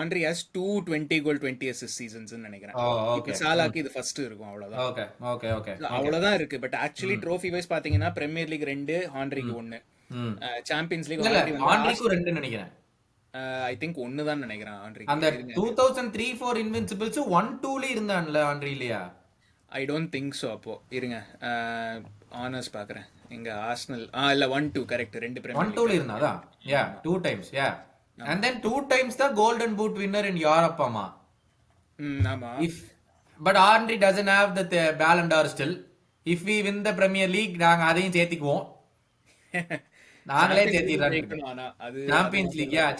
Henry has 20 goal 20 assist seasons நினைக்கிறேன். இப்போ சாலாக்கு இது ஃபர்ஸ்ட் இருக்கும். அவ்வளவுதான். ஓகே அவ்வளவுதான் இருக்கு. பட் ஆக்சுவலி ட்ரோஃபி வைஸ் பாத்தீங்கன்னா பிரீமியர் லீக் 2, ஆண்ட்ரிக்கு 1. சாம்பியன்ஸ் லீக் ஆண்ட்ரிக்கு 2 நினைக்கிறேன். ஐ திங்க் 1 தான் நினைக்கிறேன் ஆண்ட்ரிக்கு. அந்த 2003-4 இன்வின்சிபிள்ஸ் 1-2ல இருந்தான்ல ஆண்ட்ரி இல்லையா? ஐ டோன்ட் திங்க் ஸோ. அப்போ இருங்க ஆனர்ஸ் பார்க்குறேன். இங்கே ஆர்சனல் இல்லை 1-2 கரெக்ட். 2 பிரீமியர் 1-2ல இருந்தா யா 2 times yeah and then 2 times the golden boot winner in Europe ஆமா. ஆமா. But Henry doesn't have the Ballon d'Or still. If we win the Premier League நாங்க அதையும் சேர்த்துக்குவோம். நாங்களே சேர்த்திடுறோம்.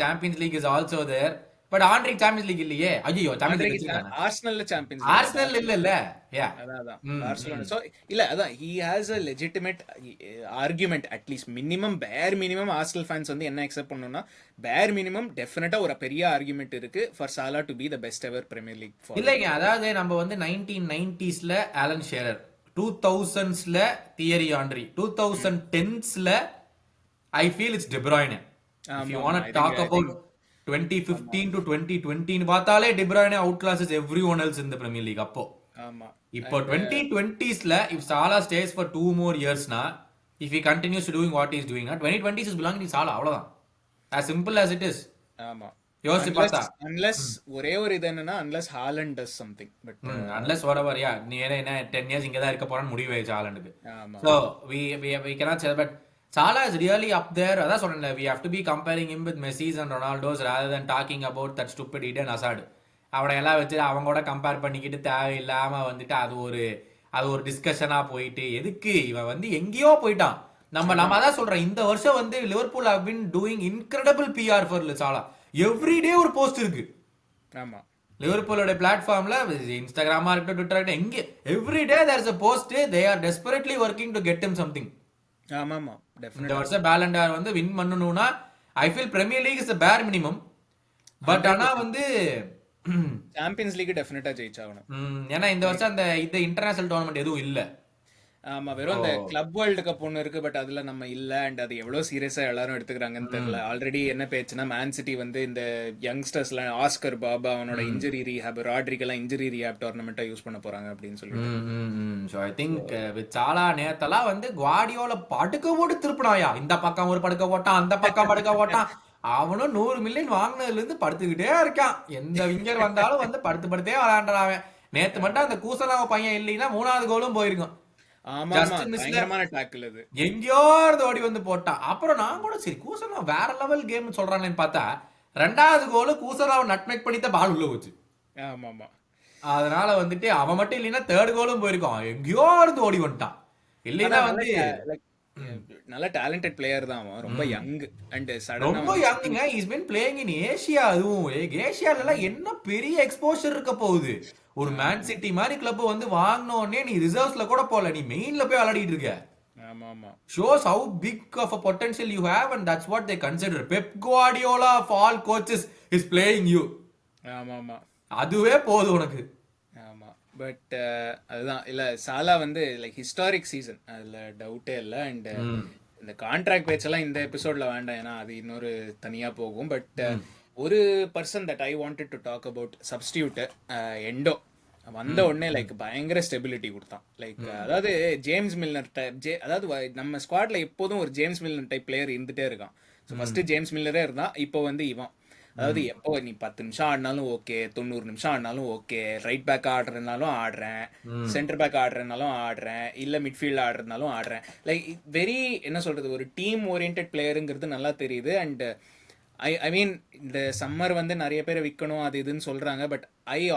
Champions League is also there. But Henry Champions League இல்லையே. ஐயோ Champions League Arsenal Champions Arsenal இல்ல யா அதான் பார்சிலோனா. சோ இல்ல அதான் he has a legitimate argument, at least minimum bare minimum. Arsenal fans வந்து என்ன எக்ஸ்பெக்ட் பண்ணனும்னா bare minimum டெஃபினட்டா ஒரு பெரிய ஆர்குமென்ட் இருக்கு for Salah to be the best ever Premier League. இல்லங்க, அதாவது நம்ம வந்து 1990sல ஆலன் ஷேரர், 2000sல தியரி ஆண்ட்ரி, 2010sல I feel it's De Bruyne. If you want to talk about 2015 to 2020 னு பார்த்தாலே De Bruyne outclasses everyone else in the Premier League அப்போ. ஆமா. இப்போ 2020sல if Salah stays for 2 more years na, if he continues to doing what he is doing, 2020s is belonging to Salah. அவ்வளவுதான். As simple as it is. ஆமா. யோசிச்சு பார்த்தா unless ஒரே ஒரு இது என்னன்னா unless Haaland does something but unless whatever yeah நீ என்ன 10 இயர்ஸ் இங்க தான் இருக்க போறான்னு முடிவு ஆயிடுச்சு ஹாலண்டுக்கு. ஆமா So we cannot say, but Salah is really up there. அதான் சொல்றேன்ல, we have to be comparing him with Messi's and Ronaldo's rather than talking about that stupid Eden Hazard. அவனை எல்லாம் வச்சு அவங்க கூட கம்பேர் பண்ணிக்கிட்டு தேவையில்லாம வந்துட்டு அது ஒரு டிஸ்கஷனா போயிட்டு எதுக்கு இவன் வந்து எங்கேயோ போயிட்டான். நம்ம அதான் சொல்றேன், இந்த வருஷம் வந்து Liverpool have been doing incredible PR for Salah. Everyday ஒரு போஸ்ட் இருக்கு. ஆமா லிவர்பூலோட பிளாட்ஃபார்ம்ல, இன்ஸ்டாகிராமா இருக்கட்டும், ட்விட்டர் இருக்கட்டும், எங்க everyday there is a post, they are desperately working to get him something. ஆமா ஆமா இந்த டெஃபினட்டா வருஷம் பேலண்டார் வந்து வின் பண்ணணும்னா I feel Premier League is a bare minimum. But ஆனா வந்து சாம்பியன்ஸ் லீக் டெஃபினட்டா ஜெயிச்சாகணும். ஏன்னா இந்த வருஷம் இந்த இன்டர்நேஷனல் டோர்னமெண்ட் எதுவும் இல்ல. ஆமா வெறும் அந்த கிளப் வேர்ல்டு கப் ஒன்று இருக்கு, பட் அதுல நம்ம இல்ல. அண்ட் அது எவ்வளவு சீரியஸா எல்லாரும் எடுத்துக்கிறாங்கன்னு தெரியல. ஆல்ரெடி என்ன பேச்சுன்னா மேன் சிட்டி வந்து இந்த யங்ஸ்டர்ஸ்ல ஆஸ்கர் பாபா அவனோட இன்ஜுரி ரீஹாப், ராட்ரிகெல்லாம் இன்ஜுரி ரீஹாப் டோர்னமெண்ட்டா யூஸ் பண்ண போறாங்க அப்படின்னு சொல்லிட்டு. So I think with Salah நேத்தெல்லாம் வந்து குவார்டியோல படுக்க போட்டு திருப்பினாயா, இந்த பக்கம் ஒரு படுக்க போட்டான், அந்த பக்கம் படுக்க போட்டான். அவனும் 100 மில்லியன் வாங்கினதுல இருந்து படுத்துக்கிட்டே இருக்கான். எந்த விங்கர் வந்தாலும் வந்து படுத்தே விளையாண்டுறான். நேத்து மட்டும் அந்த கூசலாவ பையன் இல்லைன்னா 3வது கோலும் போயிருக்கும். ஆமா பயங்கரமான டாக்கிள் அது. எங்கேயோ ஓடி வந்து போட்டான். அப்புறம் நான் கூட சரி கூசலா வேற லெவல் கேம் சொல்றானேன்னு பார்த்தா 2வது கோலு கூசலாவை நட்மேக் பண்ணித்தான் பால் உள்ள போச்சு. ஆமா ஆமா அதனால வந்துட்டு அவன் மட்டும் இல்லைன்னா 3rd கோலும் போயிருக்கான். எங்கேயோ இருந்து ஓடி வந்துட்டான். இல்லைன்னா வந்து நல்ல டேலண்டட் பிளேயர் தான் அவன். ரொம்ப யங் அண்ட் ரொம்ப யங்குங்க. Is been playing in Asia. அதுவும் ஏசியால எல்லாம் என்ன பெரிய எக்ஸ்போஷர் இருக்க போகுது. ஒரு மேன் சிட்டி மாதிரி கிளப் வந்து வாங்கினோடனே நீ ரிசர்வ்ஸ்ல கூட போல, நீ மெயின்ல போய் விளையாடிட்டு இருக்க. ஆமா ஆமா shows how big of a potential you have, and that's what they consider. Pep Guardiola of all coaches is playing you. ஆமா ஆமா அதுவே போதும் உனக்கு. ஆமா பட் அதுதான் இல்ல, சாலா வந்து லைக் ஹிஸ்டாரிக் சீசன், அதுல டவுட்டே இல்ல. அண்ட் இந்த கான்ட்ராக்ட் பேச்செல்லாம் இந்த எபிசோட்ல வேண்டாம், ஏன்னா அது இன்னொரு தனியா போகும். பட் ஒரு person that I wanted to talk about, substitute Endo வந்த உடனே லைக் பயங்கர ஸ்டெபிலிட்டி கொடுத்தான். லைக் அதாவது ஜேம்ஸ் மில்லர் டைப், அதாவது நம்ம ஸ்குவாட்ல எப்போதும் ஒரு ஜேம்ஸ் மில்லர் டைப் பிளேயர் இருந்துட்டே இருக்கான். ஸோ ஃபர்ஸ்ட் ஜேம்ஸ் மில்லரே இருந்தான், இப்போ வந்து இவன். அதாவது எப்போ நீ 10 நிமிஷம் ஆடினாலும் ஓகே, 90 நிமிஷம் ஆடினாலும் ஓகே, ரைட் பேக் ஆடுறதுனாலும் ஆடுறேன், சென்டர் பேக் ஆடுறதுனாலும் ஆடுறேன், இல்ல மிட்ஃபீல்ட் ஆடுறதுனாலும் ஆடுறேன். லைக் வெரி என்ன சொல்றது, ஒரு டீம் ஓரியன்ட் பிளேயருங்கிறது நல்லா தெரியுது. அண்ட் ஐ மீன் இந்த சம்மர் வந்து நிறைய பேரை விற்கணும் அது இதுன்னு சொல்றாங்க. பட்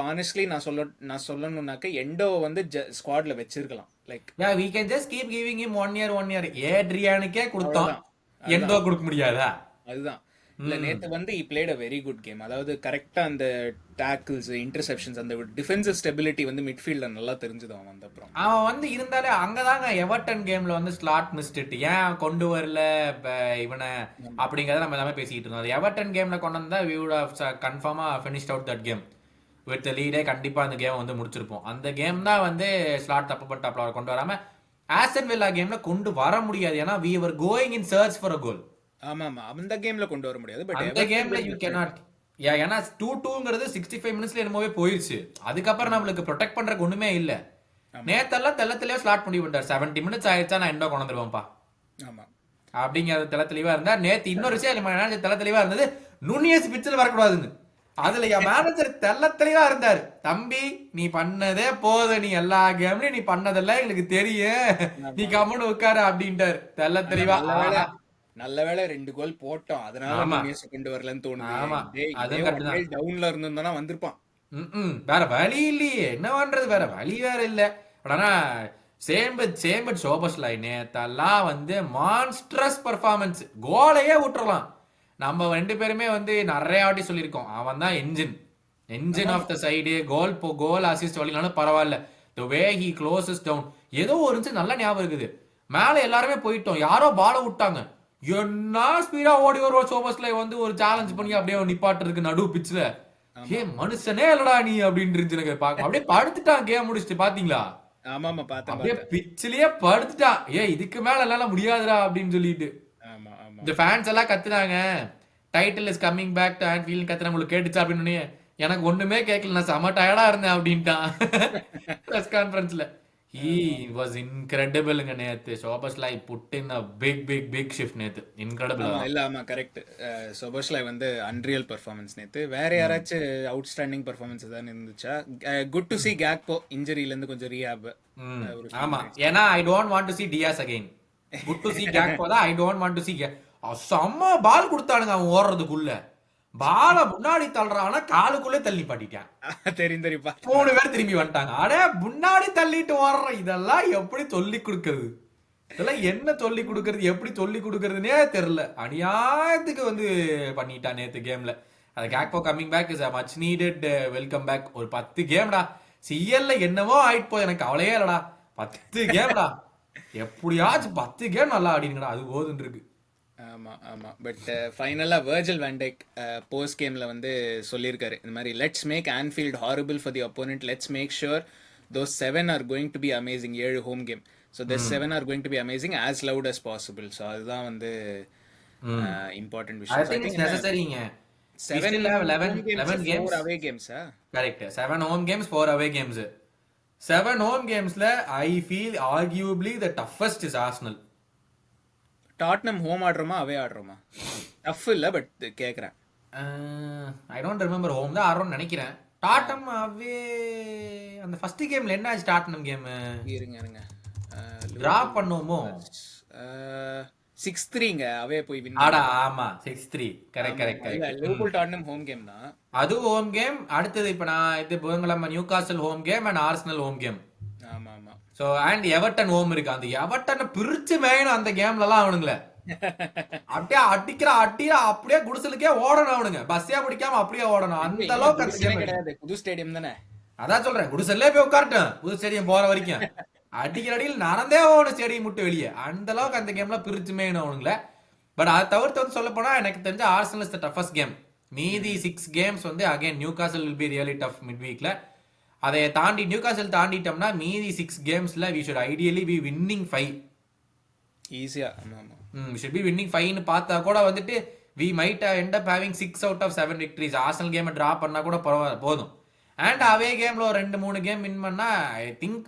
ஆனஸ்ட்லி நான் சொல்லணும்னாக்க எண்டோ வந்து ஸ்குவாட்ல வச்சிருக்கலாம். Like we can just keep giving him 1 year. ஏட்ரியானுக்கே கொடுத்தோம், எண்டோ கொடுக்க முடியாதா? அதுதான் இல்ல, நேத்து வந்து he played a very good game. அதாவது கரெக்டா அந்த டாக்கிள்ஸ், இன்டர்செப்ஷன்ஸ், அந்த டிஃபென்சிவ் ஸ்டெபிலிட்டி வந்து மிட்ஃபீல்ட்ல நல்லா தெரிஞ்சது அவன் வந்த அப்புறம். அவன் வந்து இருந்தாலே அங்கதாங்க எவர்டன் கேம்ல வந்து ஸ்லாட் மிஸ்டேட் ஏன் கொண்டு வரல இவனை அப்படிங்கறத நம்ம எல்லாமே பேசிக்கிட்டு இருந்தோம். அது எவர்டன் கேம்ல கொண்டு வந்தா we would have கன்ஃபார்மா finished out that game with the lead. கண்டிப்பா அந்த கேம் வந்து முடிச்சிருப்போம். அந்த கேம் தான் வந்து ஸ்லாட் தப்பு பண்ணிட்டாப்ல, அவர் கொண்டு வராம. ஆஸ்டன் வில்லா கேம்ல கொண்டு வர முடியாது, ஏன்னா we were going in search for a goal. ஆமா ஆமா அந்த கேம்ல கொண்டு வர முடியாது. பட் அந்த கேம்ல you cannot. ஏன்னா 2-2ங்கிறது 65 மினிட்ஸ்ல என்னமோவே போயிருச்சு. அதுக்கப்புறம் நம்மளுக்கு ப்ரொடெக்ட் பண்றதுக்கு ஒண்ணுமே இல்ல. நேத்தெல்லாம் தெள்ளத்திலேயே ஸ்லாட் பண்ணி விட்டார். 70 மினிட்ஸ் ஆயிடுச்சா நான் எண்டோ கொண்டு வந்துருவேன்ப்பா ஆமா அப்படிங்கிறது தெள்ளத்தெளிவா இருந்தார். நேத்து இன்னொரு விஷயம் தெள்ளத்தெளிவா இருந்தது, நுனியஸ் பிச்சில் வரக்கூடாதுன்னு. அதுல என் மேனேஜர் தெள்ளத்தெளிவா இருந்தாரு, தம்பி நீ பண்ணதே போது, நீ எல்லா கேம்லயும் நீ பண்ணதெல்லாம் எங்களுக்கு தெரியும், நீ கம்முன்னு உட்காரு அப்படின்ட்டாரு தெள்ளத்தெளிவா. நல்ல வேளை 2 கோல் போட்டோம், அதனால நியூஸ் கொண்டு வரலன்னு தோணுது. டவுன்ல இருந்திருந்தானா வந்திருப்பான். வேற வழி இல்லையே, என்ன பண்றது, வேற வழி வேற இல்ல. ஆனா சேம் பட் சோபஸ்ல நேத்தெல்லாம் வந்து மான்ஸ்ட்ரஸ் பெர்ஃபார்மன்ஸ். கோலையே விட்டுறலாம். நம்ம 2 பேருமே வந்து நிறைய வாட்டி சொல்லியிருக்கோம், அவன் தான் engine of the side. Goal assist வழினாலும் பரவாயில்ல, the way he closes down. ஏதோ ஒரு நிமிஷம் நல்லா ஞாபகம் இருக்குது, மேல எல்லாருமே போயிட்டோம், யாரோ பால விட்டாங்க, என்ன ஸ்பீடா ஓடி வருவோம் சோபஸ்ல வந்து ஒரு சேலஞ்ச் பண்ணி அப்படியே நிப்பாட்டு இருக்கு நடு பிச்சுல. ஏ மனுஷனே இல்லடா நீ அப்படின்னு இருந்துச்சு எனக்கு பாக்க. அப்படியே படுத்துட்டான் கேம் முடிச்சுட்டு, பாத்தீங்களா? ஆமா ஆமா பார்த்தேன். அப்படியே பிச்சிலேயே படுத்துட்டான். இதுக்கு மேல எல்லாம் முடியாதுடா அப்படின்னு சொல்லிட்டு இந்த ஃபேன்ஸ் எல்லாம் கத்துனாங்க, title is coming back to Anfield கத்துனா. உங்களுக்கு கேட்டுச்சா அப்படின்னு? எனக்கு ஒண்ணுமே கேட்கல, நான் செம டயர்டா இருந்தேன் அப்படின்ட்டான் பிரஸ் கான்ஃபரன்ஸ்ல. he was incredible நேத்து சோபஸ்லாய் put in a big shift நேத்து incredible ஆமா தான். இல்ல ஆமா கரெக்ட். சோபோஸ்லாய் வந்து அன்ரியல் பெர்ஃபார்மன்ஸ் நேத்து. வேற யாராச்சும் அவுட்ஸ்டாண்டிங் பெர்ஃபார்மன்ஸ் தான் இருந்துச்சா? குட் டு see கேக்போ இன்ஜரியில இருந்து கொஞ்சம் ரீஹாப். ஆமா ஏன்னா I don't want to see Diaz again. good to see Gakpo தான் I don't want to see செம்ம பால் கொடுத்தானுங்க அவன் ஓடுறதுக்குள்ள பால முன்னாடி தள்ளுறானா காலுக்குள்ளே தள்ளி பாட்டிட்டான். தெரியும் தெரியுப்பா. 3 பேர் திரும்பி வந்துட்டாங்க. அடே முன்னாடி தள்ளிட்டு ஓடுற இதெல்லாம் எப்படி சொல்லி கொடுக்கறது? இதெல்லாம் என்ன சொல்லி கொடுக்கறது எப்படி சொல்லி கொடுக்கறதுனே தெரியல. அநியாயத்துக்கு வந்து பண்ணிட்டான் நேத்து கேம்ல. அது Gakpo coming back is much needed welcome back. ஒரு 10 கேம்டா சிஎல்ல என்னவோ ஆயிட்டு போய் எனக்கு கவலையே இல்லடா. 10 கேம்டா எப்படியாச்சும் 10 கேம் நல்லா ஆடினுங்கடா அது போதுன்னு இருக்கு. ஆமா ஆமா பட் ஃபைனலா வெர்ஜில் வான் டைக் போஸ்ட் கேம்ல வந்து சொல்லியிருக்காரு இந்த மாதிரி let's make Anfield horrible for the opponent, let's make sure those 7 are going to be amazing. 7 home game. So this 7 are going to be amazing as loud as possible. So அதுதான் வந்து important I விஷயம். think it's necessaryங்க. We 7 still have 11 games. 4 away games. Correct. 7 home games, 4 away games. 7 home gamesல I feel arguably the toughest is Arsenal. Tottenham home ஆடுறோமா away ஆடுறோமா? Tough இல்ல but கேக்குறேன். I don't remember home தான் ஆடுறோம்னு நினைக்கிறேன். Tottenham அவே அந்த first கேம்ல என்ன ஆச்சு டாட்னம் கேம்? இருங்க இருங்க. டிரா பண்ணுவோமோ? 6-3ங்க அவே போய் வின். ஆடா ஆமா 6-3. Correct. Liverpool Tottenham home game தான். அது ஹோம் கேம். அடுத்தது இப்ப நான் இது புதன்கிழமை Newcastle home game and Arsenal home game. ஆமா ஆமா. சோ அண்ட் எவர்டன் ஹோம் இருக்கு. அந்த எவர்டனை பிரிச்சு மேயணும் அந்த கேம்ல எல்லாம் அவனுங்களே. அப்படியே அடிக்கிற அப்படியே குடிசலுக்கே ஓடணும் அவனுங்க. பஸ்ஸே பிடிக்காம அப்படியே ஓடணும். அந்த அளவுக்கு அந்த கேம் கிடையாது. புது ஸ்டேடியம் தானே. அதான் சொல்றேன் குடிசல்லே போய் உட்காரட்டும் புது ஸ்டேடியம் போற வரைக்கும். அடிக்கிற அடியில் நடந்தே போகணும் ஸ்டேடியம் விட்டு வெளியே. அந்த அளவுக்கு அந்த கேம்ல பிரிச்சு மேயணும் அவனுங்களே. பட் அதை தவிர்த்து வந்து சொல்ல போனா எனக்கு தெரிஞ்ச Arsenal is the toughest game. மீதி 6 கேம்ஸ் வந்து again Newcastle will be really tough mid வீக்ல. அதை தாண்டி நியூகாசல் தாண்டிட்டோம்னா மீதி 6 கேம்ஸ்ல we should ideally be winning 5. ஈஸியா. ஆமா ஆமா. we should be winning 5 னு பார்த்தா கூட வந்துட்டு we might end up having 6 out of 7 victories. Arsenal கேமை டிரா பண்ணா கூட போதும். அண்ட் அவே கேம்ல ஒரு 2-3 கேம் வின் பண்ணா I think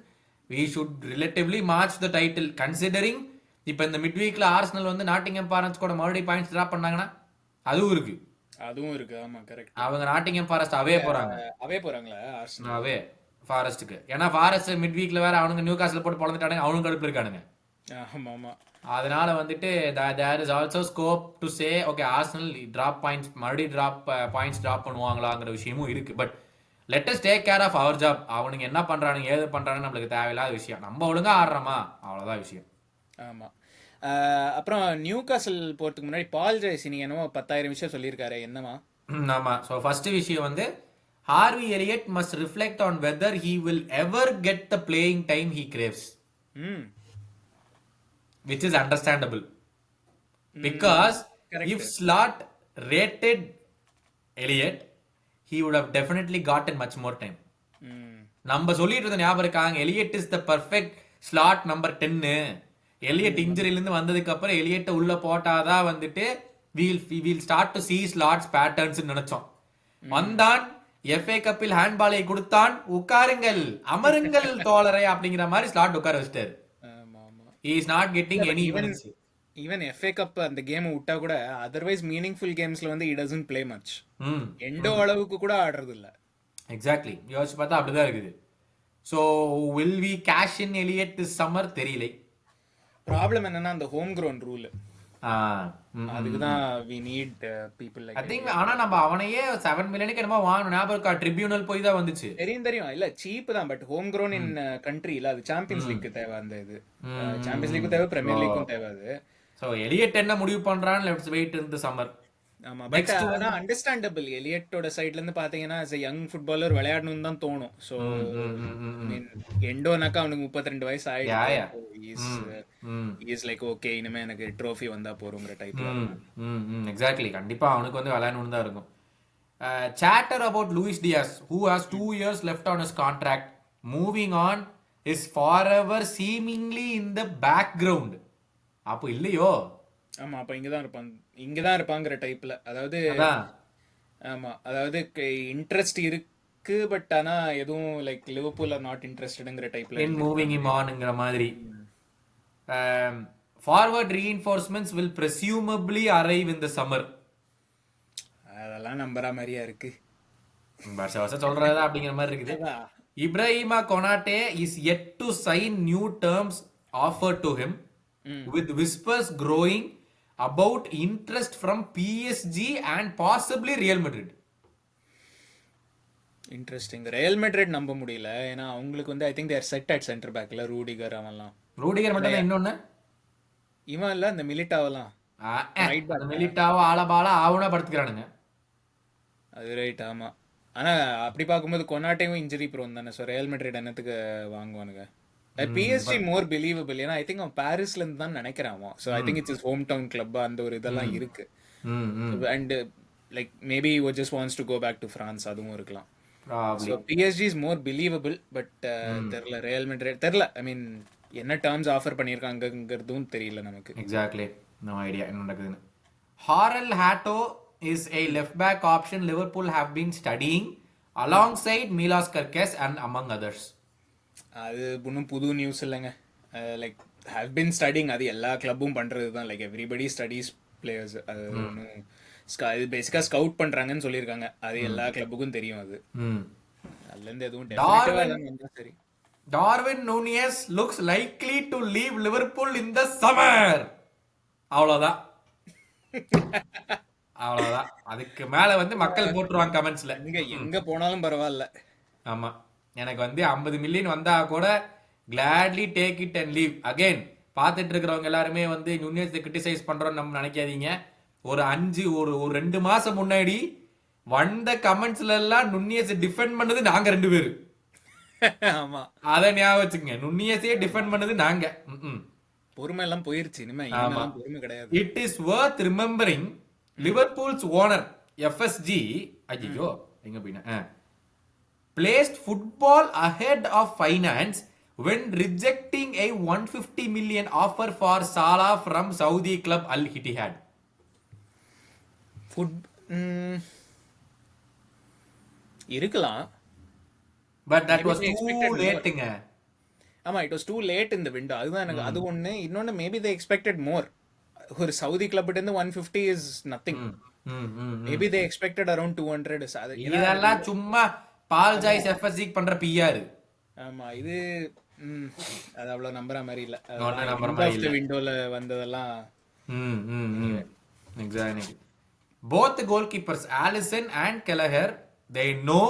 we should relatively match the title considering இப்போ இந்த மிட் வீக்ல ஆர்சனல் வந்து நாட்டிங்ஹாம் ஃபாரஸ்ட் கூட மறுபடியும் பாயிண்ட்ஸ் டிரா பண்ணாங்கன்னா அதுவும் இருக்கு. அதுவும் இருக்கு. ஆமா கரெக்ட். அவங்க நாட்டிங்ஹாம் ஃபாரஸ்ட் அவே போறாங்க. அவே போறாங்களா ஆர்சனல்? அவே ஃபாரஸ்ட்டுக்கு. ஏன்னா ஃபாரஸ்ட் மிட் வீக்ல வேற அவனுங்க நியூகாஸ்ல போட்டு பொழந்துட்டானுங்க. அவனுங்க கடுப்புல இருக்கானுங்க. ஆமா ஆமா. அதனால வந்துட்டு there is also scope to say okay Arsenal drop points மறுபடியும் பாயிண்ட்ஸ் டிராப் பண்ணுவாங்களாங்கிற விஷயமும் இருக்கு. But let us take care of our job. அவனுங்க என்ன பண்றானுங்க ஏது பண்றானுங்க நம்மளுக்கு தேவையில்லாத விஷயம். நம்ம ஒழுங்கா ஆடுறோமா அவ்வளவுதான் விஷயம். ஆமா. அப்புறம் நியூகாசல் போறதுக்கு முன்னாடி பால் ஜெயசி நீங்க என்னமோ 10,000 விஷயம் சொல்லியிருக்காரு. என்னமா? ஆமா. ஸோ ஃபர்ஸ்ட் விஷயம் வந்து Harvey Elliott must reflect on whether he will ever get the playing time he graves. Which is understandable. Because if Slot rated Elliot, he would have definitely gotten much more time. நம்ம சொல்லிட்டு இருந்த ஞாபகம் இருக்காங்க Elliott is the perfect slot number 10. Elliott இன்ஜுரியில இருந்து வந்ததுக்கு அப்புறம் எலியட்டை உள்ள போட்டாதான் வந்துட்டு we'll start to see slots patterns நினைச்சோம். வந்தான் FA கப்பில் ஹேண்ட்பாலை கொடுத்தான். உட்காருங்கள் அமருங்கள் தோழரை அப்படிங்கிற மாதிரி ஸ்லாட் உட்கார வச்சிட்டாரு. He is not getting any minutes. Even FA Cup அந்த கேம் விட்டா கூட otherwise meaningful gamesல வந்து he doesn't play much. Endo அளவுக்கு கூட ஆடுறது இல்ல. Exactly. யோசிச்சு பார்த்தா அப்படிதான் இருக்குது. So will we cash in Elliot this summer தெரியல. ப்ராப்ளம் என்னன்னா அந்த ஹோம் grown ரூல். அதுக்கு தான் we need people like I think ஆனா நம்ம அவனையே 7 மில்லியனுக்கு என்னமோ வாங்கணும். ஞாபகம் இருக்கா? ட்ரிபியூனல் போய் தான் வந்துச்சு. தெரியும் இல்ல சீப் தான். But home grown in country இல்ல. அது சாம்பியன்ஸ் லீக் தேவை. அந்த இது சாம்பியன்ஸ் லீக்கும் தேவை பிரீமியர் லீக்கும் தேவை. அது சோ எலியட் என்ன முடிவு பண்றான்னு let's wait in the summer. ஆமா பட் ஆனா அண்டர்ஸ்டாண்டபிள். எலியட்டோட சைடுல இருந்து பாத்தீங்கன்னா as a young footballer விளையாடணும்னு தான் தோணும். சோ எண்டோனாக்கா அவனுக்கு 32 வயசு ஆயிடுச்சு. இஸ் லைக் ஓகே இனிமே எனக்கு ட்ரோஃபி வந்தா போறோங்கிற டைப்ல. எக்ஸாக்ட்லி. கண்டிப்பா அவனுக்கு வந்து விளையாடணும்னு தான் இருக்கும். chatter about Luis Diaz who has 2 years left on his contract moving on is forever seemingly in the background. அப்போ இல்லையோ? ஆமா அப்ப இங்கதான் இருப்பாங்கிற டைப்ல. அதாவது ஆமா அதாவது இன்ட்ரெஸ்ட் இருக்கு, பட் ஆனா எதுவும் லைக் லிவர்பூல் ஆர் நாட் இன்ட்ரெஸ்டட்ங்கிற டைப்ல இன் மூவிங் இம் ஆன்ங்கிற மாதிரி. Forward reinforcements will presumably arrive in the summer. அதெல்லாம் நம்புற மாதிரியா இருக்கு. வருஷம் வருஷம் சொல்றதா அப்படிங்கிற மாதிரி இருக்குது. அதான். Ibrahima Konate is yet to sign new terms offered to him, with whispers growing about interest from PSG and possibly Real Madrid. Interesting. Real Madrid நம்ப முடியல, ஏன்னா அவங்களுக்கு வந்து I think they're set at centre பேக்ல Rudiger அவன்லாம். Rudiger மட்டும் தான் இன்னொன்னு. இவன் இல்ல இந்த மிலிட்டாவெல்லாம் ரைட் பேக். மிலிட்டாவோ ஆலபாலா ஆவுனா படுத்துக்கிறானுங்க. அது ரைட், ஆமா. ஆனா அப்படி பார்க்கும்போது கொனாட்டேவும் இன்ஜுரி ப்ரோன் தானே. ஸோ ரயல் மெட்ரிட் என்னத்துக்கு வாங்குவானுங்க? பிஎஸ்ஜி மோர் பிலீவபிள், ஏன்னா ஐ திங்க் அவன் பாரிஸ்ல இருந்து தான் நினைக்கிறான். So I think it's home town club, அந்த ஒரு இதெல்லாம் இருக்கு. And like maybe just wants to go back to France, அதுவும் இருக்கலாம். So PSG is more believable, but தெரியல ரயல் மெட்ரிட் தெரியல. ஐ மீன் என்ன டேர்ம்ஸ் ஆஃபர் பண்ணியிருக்காங்கிறதும் தெரியல நமக்கு. எக்ஸாக்ட்லி, நோ ஐடியா என்ன நடக்குதுன்னு. ஹாரல் ஹாட்டோ is a left back option Liverpool have been studying alongside Milos Kerkez and among others. அது ஒன்றும் புது நியூஸ் இல்லைங்க. லைக் ஹேவ் பின் ஸ்டடிங், அது எல்லா கிளப்பும் பண்ணுறது தான். Like everybody studies players. அது ஒன்றும் இது பேசிக்காக ஸ்கவுட் பண்ணுறாங்கன்னு சொல்லியிருக்காங்க. அது எல்லா கிளப்புக்கும் தெரியும். அது அதுலேருந்து எதுவும் சரி. Darwin Nunez looks likely to leave Liverpool in the summer. அவ்வளோதான். அவ்வளவுதான். அதுக்கு மேல வந்து மக்கள் போட்டுருவாங்க கமெண்ட்ஸ்ல. எங்க போனாலும் பரவாயில்ல. ஆமா, எனக்கு வந்து 50 மில்லியன் வந்தா கூட gladly take it and leave. Again பார்த்துட்டு இருக்கிறவங்க எல்லாருமே வந்து நுண்ணியத்தை கிரிட்டிசைஸ் பண்றோம்னு நம்ம நினைக்காதீங்க. ஒரு 2 மாசம் முன்னாடி வந்த கமெண்ட்ஸ்ல எல்லாம் நுண்ணியத்தை டிஃபெண்ட் பண்ணது நாங்க 2 பேரு. ஆமா, அத ஞாபகம் வச்சுங்க. நுண்ணியத்தையே டிஃபெண்ட் பண்ணது நாங்க. பொறுமை எல்லாம் போயிருச்சு. இனிமே பொறுமை கிடையாது. It is worth remembering Liverpool's owner FSG ஐயோ எங்க போயினா placed football ahead of finance when rejecting a 150 million offer for Salah from Saudi club Al Ittihad. இருக்கலாம், but that was too late ங்க. ஆமா, it was too late in the window. அதுதான் எனக்கு அது ஒண்ணு. இன்னொன்னு maybe they expected more. ஒரு Saudi கிளப்ல இருந்து 150 is nothing. Maybe they expected around 200. இதெல்லாம் சும்மா பால் ஜாய்ஸ் எஃப்எஸ்சி பண்ற பிஆர். ஆமா, இது அது அவ்வளவு நம்பற மாதிரி இல்ல. நம்பற மாதிரி இல்ல. விண்டோல வந்ததெல்லாம். Exactly. both goalkeepers Alisson and Kelleher they know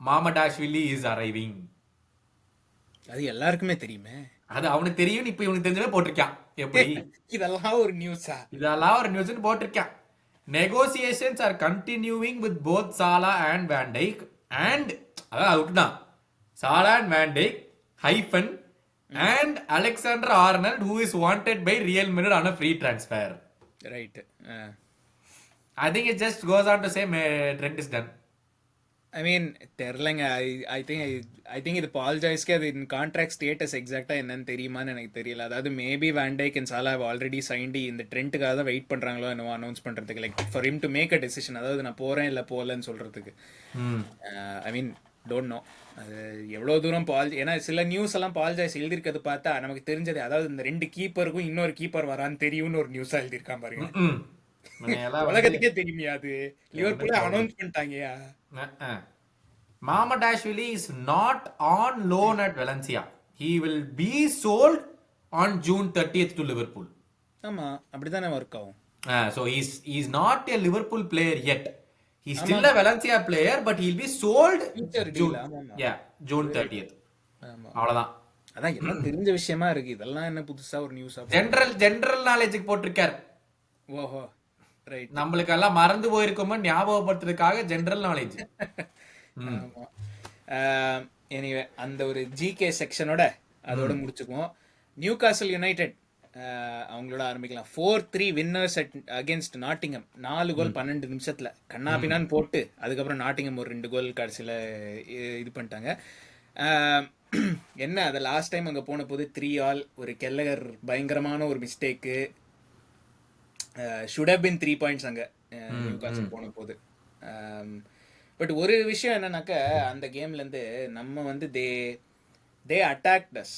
Mamadashvili is arriving. அது எல்லாருக்குமே தெரியுமே. அது அவனுக்கு தெரியும். இப்ப இவனுக்கு தெரிஞ்சவே போட்டிருக்கான். எப்படி இதெல்லாம் ஒரு நியூஸா? இதெல்லாம் ஒரு நியூஸ்னு போட்டிருக்கான். Negotiations are continuing with both Salah and Van Dijk and அதான் அவுட்தான். Salah and Van Dijk hyphen and Alexander Arnold who is wanted by Real Madrid on a free transfer. Right. I think it just goes on to say Trent is done. ஐ மீன் தெரிலங்க. I think இது பால் ஜாய்ஸ்க்கு அது contract status எக்ஸாக்டா என்னன்னு தெரியுமான்னு எனக்கு தெரியல. அதாவது maybe Van Dijk and Salah already signed இந்த ட்ரெண்ட்டுக்காக தான் வெயிட் பண்றாங்களோ என்னவோ அனௌன்ஸ் பண்றதுக்கு, like for him to make a decision. அதாவது நான் போறேன் இல்லை போகலன்னு சொல்றதுக்கு. ஐ மீன் டோன்ட் நோ அது எவ்வளோ தூரம் ஏன்னா சில நியூஸ் எல்லாம் பால் ஜாய்ஸ் எழுதியிருக்கிறது பார்த்தா நமக்கு தெரிஞ்சது, அதாவது இந்த 2 கீப்பருக்கும் இன்னொரு கீப்பர் வரான்னு தெரியும்னு ஒரு நியூஸா எழுதியிருக்கான் பாருங்க. உலகத்துக்கே தெரியுமியா? அது லிவர்பூல் அனௌன்ஸ் பண்ணிட்டாங்கயா. Mamadashvili is not on loan at Valencia. He will be sold on June 30th to Liverpool. ஆமா, அப்படிதானே வர்க் ஆகும். So he's not a Liverpool player yet. He's still a Valencia player, but he'll be sold June 30th. அவ்வளவுதான். அதான் எல்லாம் தெரிஞ்ச விஷயமா இருக்கு. இதெல்லாம் என்ன புதுசா ஒரு நியூஸா? ஜெனரல் நாலேஜுக்கு போட்டிருக்காரு. ஓஹோ, ரைட். நம்மளுக்கு எல்லாம் மறந்து போயிருக்கோமோ ஞாபகப்படுத்துறதுக்காக ஜெனரல் நாலேஜ். எனிவே அந்த ஒரு ஜிகே செக்ஷனோட அதோட முடிச்சுக்குவோம். நியூ காசல் யுனைடெட் அவங்களோட ஆரம்பிக்கலாம். 4-3 வின்னர்ஸ் அகேன்ஸ்ட் நாட்டிங்கம். 4 கோல் 12 நிமிஷத்துல கண்ணாபின்னான்னு போட்டு அதுக்கப்புறம் நாட்டிங்கம் ஒரு 2 கோல் கடைசியில் இது பண்ணிட்டாங்க. என்ன அதை லாஸ்ட் டைம் அங்கே போன போது 3-all ஒரு கெல்லகர் பயங்கரமான ஒரு mistake. Should have been 3 points அங்கே நியூ காசல் போன போது. பட் ஒரு விஷயம் என்னன்னாக்க அந்த கேம்ல இருந்து நம்ம வந்து தே அட்டாக்ட் அஸ்.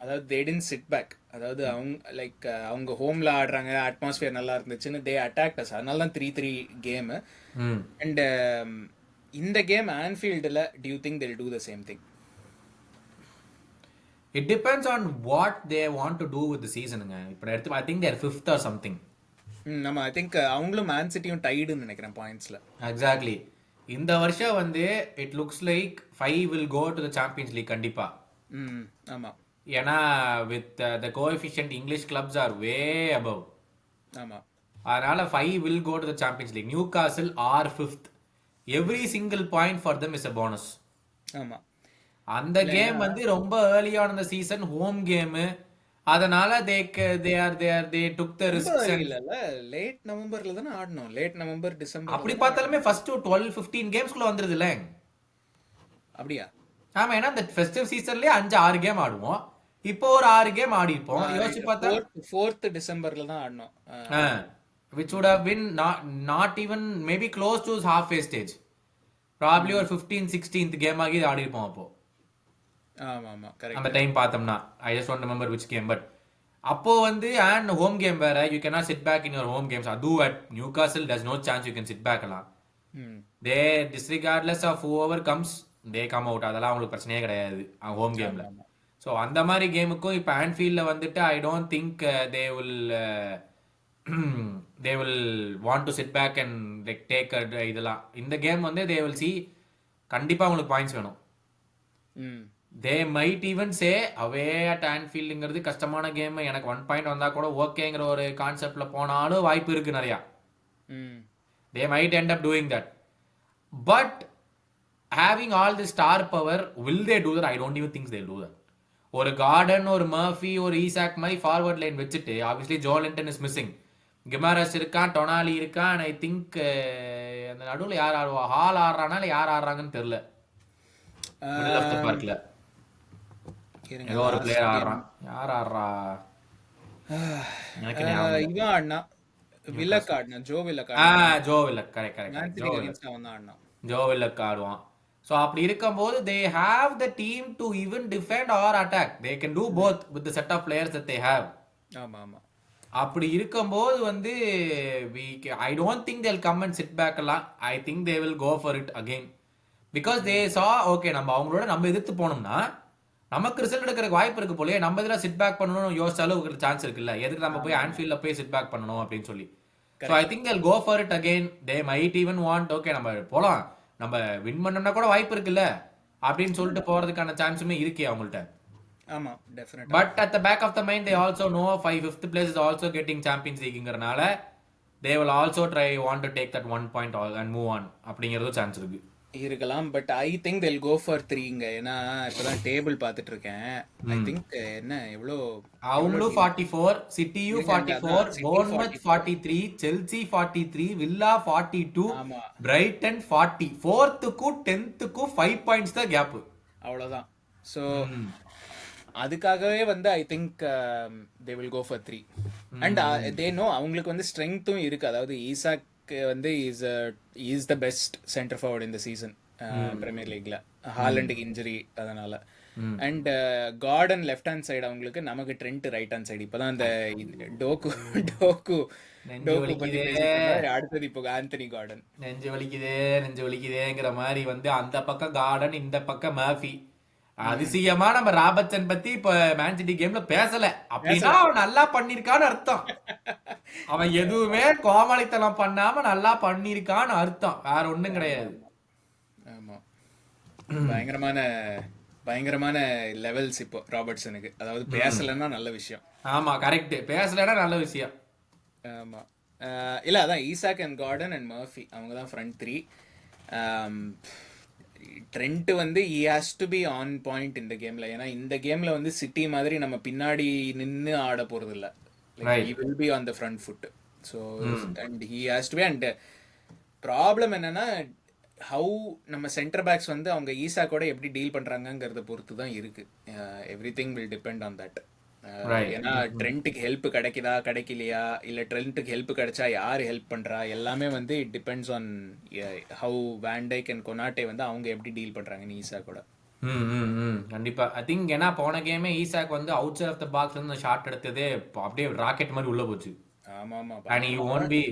அதாவது தே டிடன்ட் சிட் பேக். அதாவது அவங்க லைக் அவங்க ஹோம்ல ஆடுறாங்க, அட்மாஸ்பியர் நல்லா இருந்துச்சுன்னு தே அட்டாக்ட் அஸ். அதனால தான் 3-3 கேமு. அண்ட் இந்த game ஆன்ஃபீல்டில் do you think they'll do the same thing? It depends on what they want to do with the seasonங்க. இப்போ எடுத்து I think they're 5th or something. நம்ம ஐ திங்க் அவங்களும் man சிட்டியும் டைடுன்னு நினைக்கிறேன் பாயிண்ட்ஸில். Exactly. இந்த வருஷம் வந்து it looks like 5 will go to the Champions League கண்டிப்பா. ஆமாம். ஏன்னா with the coefficient English clubs are way above. ஆமாம். அதனால 5 will go to the Champions League. Newcastle are 5th. Every single point for them is a bonus. ஆமாம். அந்த game வந்து ரொம்ப ஏர்லியான இந்த சீசன் ஹோம் கேம். அதனால they took the risks. இல்ல late நவம்பர்ல தானே ஆடணும். லேட் நவம்பர் டிசம்பர் அப்படி பார்த்தாலுமே ஃபர்ஸ்ட் 12-15 கேம்ஸ்க்குள்ள வந்துருது இல்ல. அப்படியா? ஆமா, ஏன்னா இந்த ஃபெஸ்டிவ் சீசன்லயே 5-6 கேம் ஆடுவோம். இப்போ ஒரு 6 கேம் ஆடி இருப்போம். யோசிச்சு பார்த்தா 4th டிசம்பர்ல தான் ஆடணும். which would have been not even maybe close to halfway stage. Probably ஒரு 15-16th கேம் ஆகி ஆடி இருப்போம் அப்போ. ஆமா ஆமா கரெக்ட். அந்த டைம் பார்த்தோம்னா I just don't remember which game, but அப்போ வந்து and home game வேற, you cannot sit back in your home games. adu at Newcastle there's no chance you can sit back எல்லாம். they disregardless of whoever comes they come out. அதெல்லாம் அவங்களுக்கு பிரச்சனையே கிடையாது home கேம்ல. So அந்த மாதிரி கேமுக்கும் இப்போ ஆன்ஃபீல்டில் வந்துட்டு ஐ don't think they will want to sit back and like take இதெல்லாம். இந்த கேம் வந்து they will see கண்டிப்பா உங்களுக்கு பாயிண்ட்ஸ் வேணும். they might even say away at Anfieldங்கிறது கஷ்டமான கேம், எனக்கு 1 பாயிண்ட் வந்தா கூட ஓகேங்கிற ஒரு கான்செப்ட்ல போனாலும் வாய்ப்பு இருக்கு நிறையா. they might end up doing that, but having all the star power, will they do that? I don't even think they'll do that. ஒரு கார்டன், ஒரு மர்ஃபி, ஒரு ஈசாக் மாதிரி ஃபார்வர்ட் லைன் வச்சுட்டு ஆப்வியஸ்லி ஜோலின்டன் இஸ் மிஸ்ஸிங், கிமாரஸ் இருக்கான், டொனாலி இருக்கான். ஐ திங்க் அந்த நடுவில் யார் ஆடுவா, ஹால் ஆடுறானா இல்லை யார் ஆடுறாங்கன்னு தெரியல. மிடில் ஆஃப் தி பார்க்ல ஏதோ ஒரு பிளேயர் ஆடுறான். யார் ஆடுறா எனக்கு இவன் ஆடுனா வில்லக் ஆடுனா Joe Willock. Joe Willock correct. Joe Willock ஆடுவான். ஸோ அப்படி இருக்கும்போது they have the team to even defend or attack. they can do both with the set of players that they have. ஆமா ஆமா. அப்படி இருக்கும்போது வந்து I don't think they'll come and sit back எல்லாம். I think they will go for it again because they saw okay நம்ம அவங்களோட நம்ம எதிர்த்து போனோம்னா நமக்கு ரிசல்ட் எடுக்கிறதுக்கு வாய்ப்பு இருக்கு போலயே, நம்ம இதெல்லாம் சிட் பேக் பண்ணணும் யோசிச்சாலும் சான்ஸ் இருக்குல்ல, எதுக்கு நம்ம போய் ஆன்ஃபீல்ட்ல போய் சிட் பேக் பண்ணணும் அப்படின்னு சொல்லி. So I think they'll go for it again. they might even want okay நம்ம போலாம், நம்ம வின் பண்ணோம்னா கூட வாய்ப்பு இருக்குல்ல அப்படின்னு சொல்லிட்டு போறதுக்கான சான்ஸுமே இருக்கே அவங்கள்ட்ட. ஆமா definitely. But at the back of the mind they also know 5th place is also getting Champions Leagueங்கறனால they will also want to take that 1 point and move on அப்படிங்கறது சான்ஸ் இருக்கலாம். But I think they'll go for 3ங்க. ஏன்னா இப்பதான் table பார்த்துட்டு இருக்கேன். I think என்ன எவ்வளோ அவங்களும் 44, சிட்டியும் 44, Bournemouth 43, Chelsea 43, villa 42, Brayton 40. 4th-க்கும் 10th-க்கும் 5 points தான் கேப். அவ்வளோதான். ஸோ அதுக்காகவே வந்து I think they will go for 3 and they know அவங்களுக்கு வந்து ஸ்ட்ரெங்த்தும் இருக்கு. அதாவது ஈசாக் வந்து is the best centre forward இந்த சீசன் பிரீமியர் லீக்ல. ஹாலண்டுக்கு இன்ஜுரி அதனால. And garden left hand side அவங்களுக்கு, நமக்கு ட்ரெண்ட் ரைட் ஹேண்ட் சைடு. இப்பதான் அந்த டோக்கு அடுத்தது இப்போ ஆந்தனி கார்டன். நெஞ்சு வலிக்குதேங்கிற மாதிரி வந்து அந்த பக்கம் கார்டன், இந்த பக்கம் மர்ஃபி. அதிசயமா நம்ம ராபர்ட்சன் பத்தி இப்ப மேன் சிட்டி கேம்ல பேசல அப்படின்னா அவன் நல்லா பண்ணிருக்கான்னு அர்த்தம். அவன் எதுவுமே கோமாளித்தனம் பண்ணாம நல்லா பண்ணிருக்கான்னு அர்த்தம், வேற ஒண்ணும் கிடையாது. ஆமா, பயங்கரமான லெவல்ஸ் இப்போ ராபர்ட்சனுக்கு. அதாவது பேசலன்னா நல்ல விஷயம். ஆமா கரெக்ட், பேசலன்னா நல்ல விஷயம். ஆமா இல்ல அதான் Isaac and garden and Murphy அவங்க தான் ஃப்ரண்ட் 3. ட்ரெண்ட் வந்து he has to be on point இந்த கேம்ல. ஏன்னா இந்த கேம்ல வந்து சிட்டி மாதிரி நம்ம பின்னாடி நின்று ஆட போறது இல்ல. he will be on the front foot. so and he has to be. and problem என்னன்னா how நம்ம சென்டர் பேக்ஸ் வந்து அவங்க ஈசாக்கோட எப்படி டீல் பண்றாங்கங்கறத பொறுத்து தான் இருக்கு. everything will depend on that. ஏன்னா ட்ரெண்ட்டுக்கு ஹெல்ப் கிடைக்குதா கிடைக்கலையா, இல்ல ட்ரெண்ட்டுக்கு ஹெல்ப் கிடைச்சா யாரு ஹெல்ப் பண்றா, எல்லாமே வந்து it depends on how Van Dijk and Konaté வந்து அவங்க எப்படி டீல் பண்றாங்கன்னு ஈசா கூட. கண்டிப்பா. ஐ திங்க் ஏன்னா போன கேமே ஈசாக் வந்து அவுட் சைட் ஆஃப் த பாக்ஸ்ல இருந்து ஷாட் எடுத்ததே அப்படியே ராக்கெட் மாதிரி உள்ள போச்சு. ஆமா ஆமா, and he won't be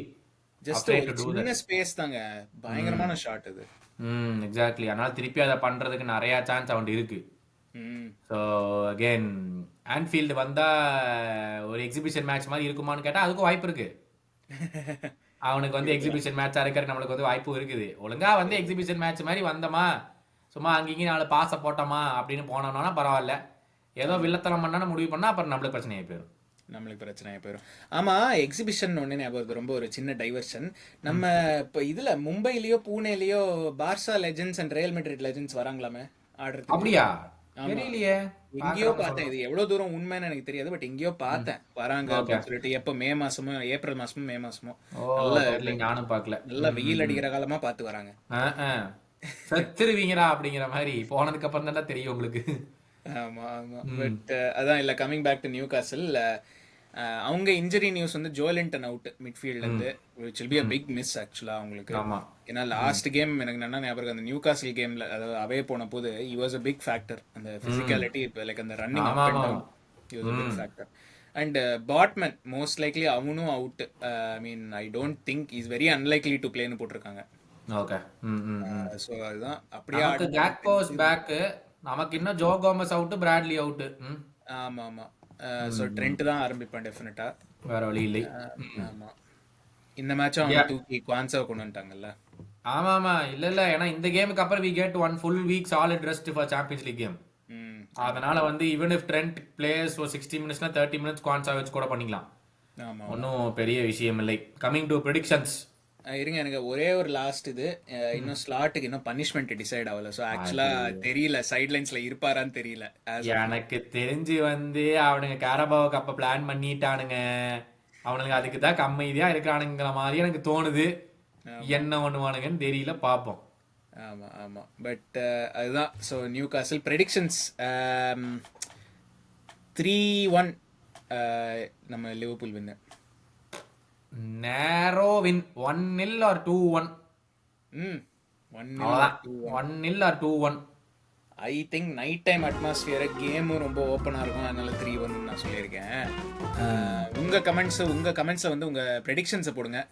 just afraid ஒரு to do that. சின்ன ஸ்பேஸ் தாங்க, பயங்கரமான ஷாட் இது. எக்ஸாக்ட்லி. அதனால திருப்பி அதை பண்றதுக்கு நிறைய சான்ஸ் அவன்கிட்ட இருக்கு. ம் ஸோ அகெயின் ஆன்ஃபீல்டு வந்தா ஒரு எக்ஸிபிஷன் மேட்ச் மாதிரி இருக்குமான்னு கேட்டா அதுக்கும் வாய்ப்பு இருக்கு. அவனுக்கு வந்து எக்ஸிபிஷன் மேட்சா இருக்கிறதுக்கு நம்மளுக்கு வந்து வாய்ப்பு இருக்குது. ஒழுங்கா வந்து எக்ஸிபிஷன் மேட்ச் மாதிரி வந்தோமா, சும்மா அங்கேயும் 4 பாச போட்டோமா அப்படின்னு போனோம்னா பரவாயில்ல. ஏதோ வில்லத்தனம் பண்ணா முடிவு பண்ணா அப்புறம் நம்மளுக்கு பிரச்சனையாகி போயிடும். நம்மளுக்கு பிரச்சனையாக போயிடும். ஆமா, எக்ஸிபிஷன் ஒன்று ஞாபகம் வருது, ரொம்ப ஒரு சின்ன டைவர்ஷன். நம்ம இப்போ இதுல மும்பைலயோ பூனேலயோ Barca legends and Real Madrid legends வராங்களாமே ஆடுறதுக்கு. அப்படியா? ஆமா, தெரியலையே. எங்கேயோ பார்த்தேன். இது எவ்வளவு தூரம் உண்மைன்னு எனக்கு தெரியாது, பட் எங்கேயோ பார்த்தேன் வராங்க ஓகே. அப்படின்னு சொல்லிட்டு. எப்போ மே மாசமோ ஏப்ரல் மாசமோ மே மாசமோ ஓ நல்ல தெரியல, நானும் பார்க்கல. நல்ல வெயில் அடிக்கிற காலமா பார்த்து வராங்க. செத்துருவீங்கடா அப்படிங்கிற மாதிரி போனதுக்கு அப்புறம் தான் தெரியும் உங்களுக்கு. ஆமா ஆமா, பட் அதான் இல்ல, கமிங் பேக் டு நியூ காசில், அவங்க இன்ஜரி நியூஸ் வந்து ஜோலின்டன் அவுட் மிட்ஃபீல்ட்ல இருந்து, which will be a big miss ஆக்சுவலா அவங்களுக்கு. ஆமா. ஏன்னா லாஸ்ட் கேம் எனக்கு என்ன ஞாபகம் இருக்கு, அந்த நியூ காசில் கேம்ல, அதாவது அவே போன போது he was a big factor. அந்த பிசிக்காலிட்டி, லைக் அந்த ரன்னிங் ஆமா, அப் அண்ட் ஆமா. Down, he was a big factor. And Batman most likely அவனும் out. I mean I don't think is very unlikely to பிளேன்னு போட்டிருக்காங்க. ஓகே. ஸோ அதுதான் அப்படியே நமக்கு கேக்போஸ் பேக், நமக்கு இன்னும் Joe Gomez out, Bradley out. ஆமா ஆமா. ஸோ ட்ரெண்ட் தான் ஆரம்பிப்பான் டெஃபினட்டா. வேற வழி இல்லை. ஆமா, இந்த மேட்சும் அவங்க தூக்கி குவான்ஸாவை கொண்டு வந்துட்டாங்கல்ல. ஆமா ஆமா, இல்ல இல்ல, ஏன்னா இந்த கேமுக்கு அப்புறம் we get 1 full week solid rest for Champions League game. அதனால வந்து even if Trent plays for 60 minutes 30 minutes குவான்ஸா வச்சு கூட பண்ணிக்கலாம். ஆமா, ஒன்றும் பெரிய விஷயம் இல்லை. Coming to predictions. இருங்க, எனக்கு ஒரே ஒரு லாஸ்ட் இது, இன்னும் ஸ்லாட்டுக்கு இன்னும் பனிஷ்மெண்ட் டிசைட் ஆகல. ஸோ ஆக்சுவலா தெரியல, சைட் லைன்ஸ்ல இருப்பாரான்னு தெரியல. எனக்கு தெரிஞ்சு வந்து அவனுங்க கேரபாவோ கப்ப பிளான் பண்ணிட்டானுங்க. அவனுங்க அதுக்கு தான் அமைதியா இருக்கானுங்கிற மாதிரி எனக்கு தோணுது. என்ன பண்ணுவானுங்கன்னு தெரியல, பார்ப்போம். ஆமா ஆமா, பட் அதுதான். ஸோ நியூ காசில் ப்ரெடிக்ஷன்ஸ் 3-1 நம்ம லிவர்பூல் வின்னு. நேரோ win 1-0 or 2-1. 1-0 or 2-1. I think night time atmosphere, கேமும் ரொம்ப ஓப்பனாக இருக்கும், அதனால 3-1 நான் சொல்லியிருக்கேன். உங்கள் கமெண்ட்ஸை வந்து உங்கள் ப்ரெடிக்ஷன்ஸை போடுங்க.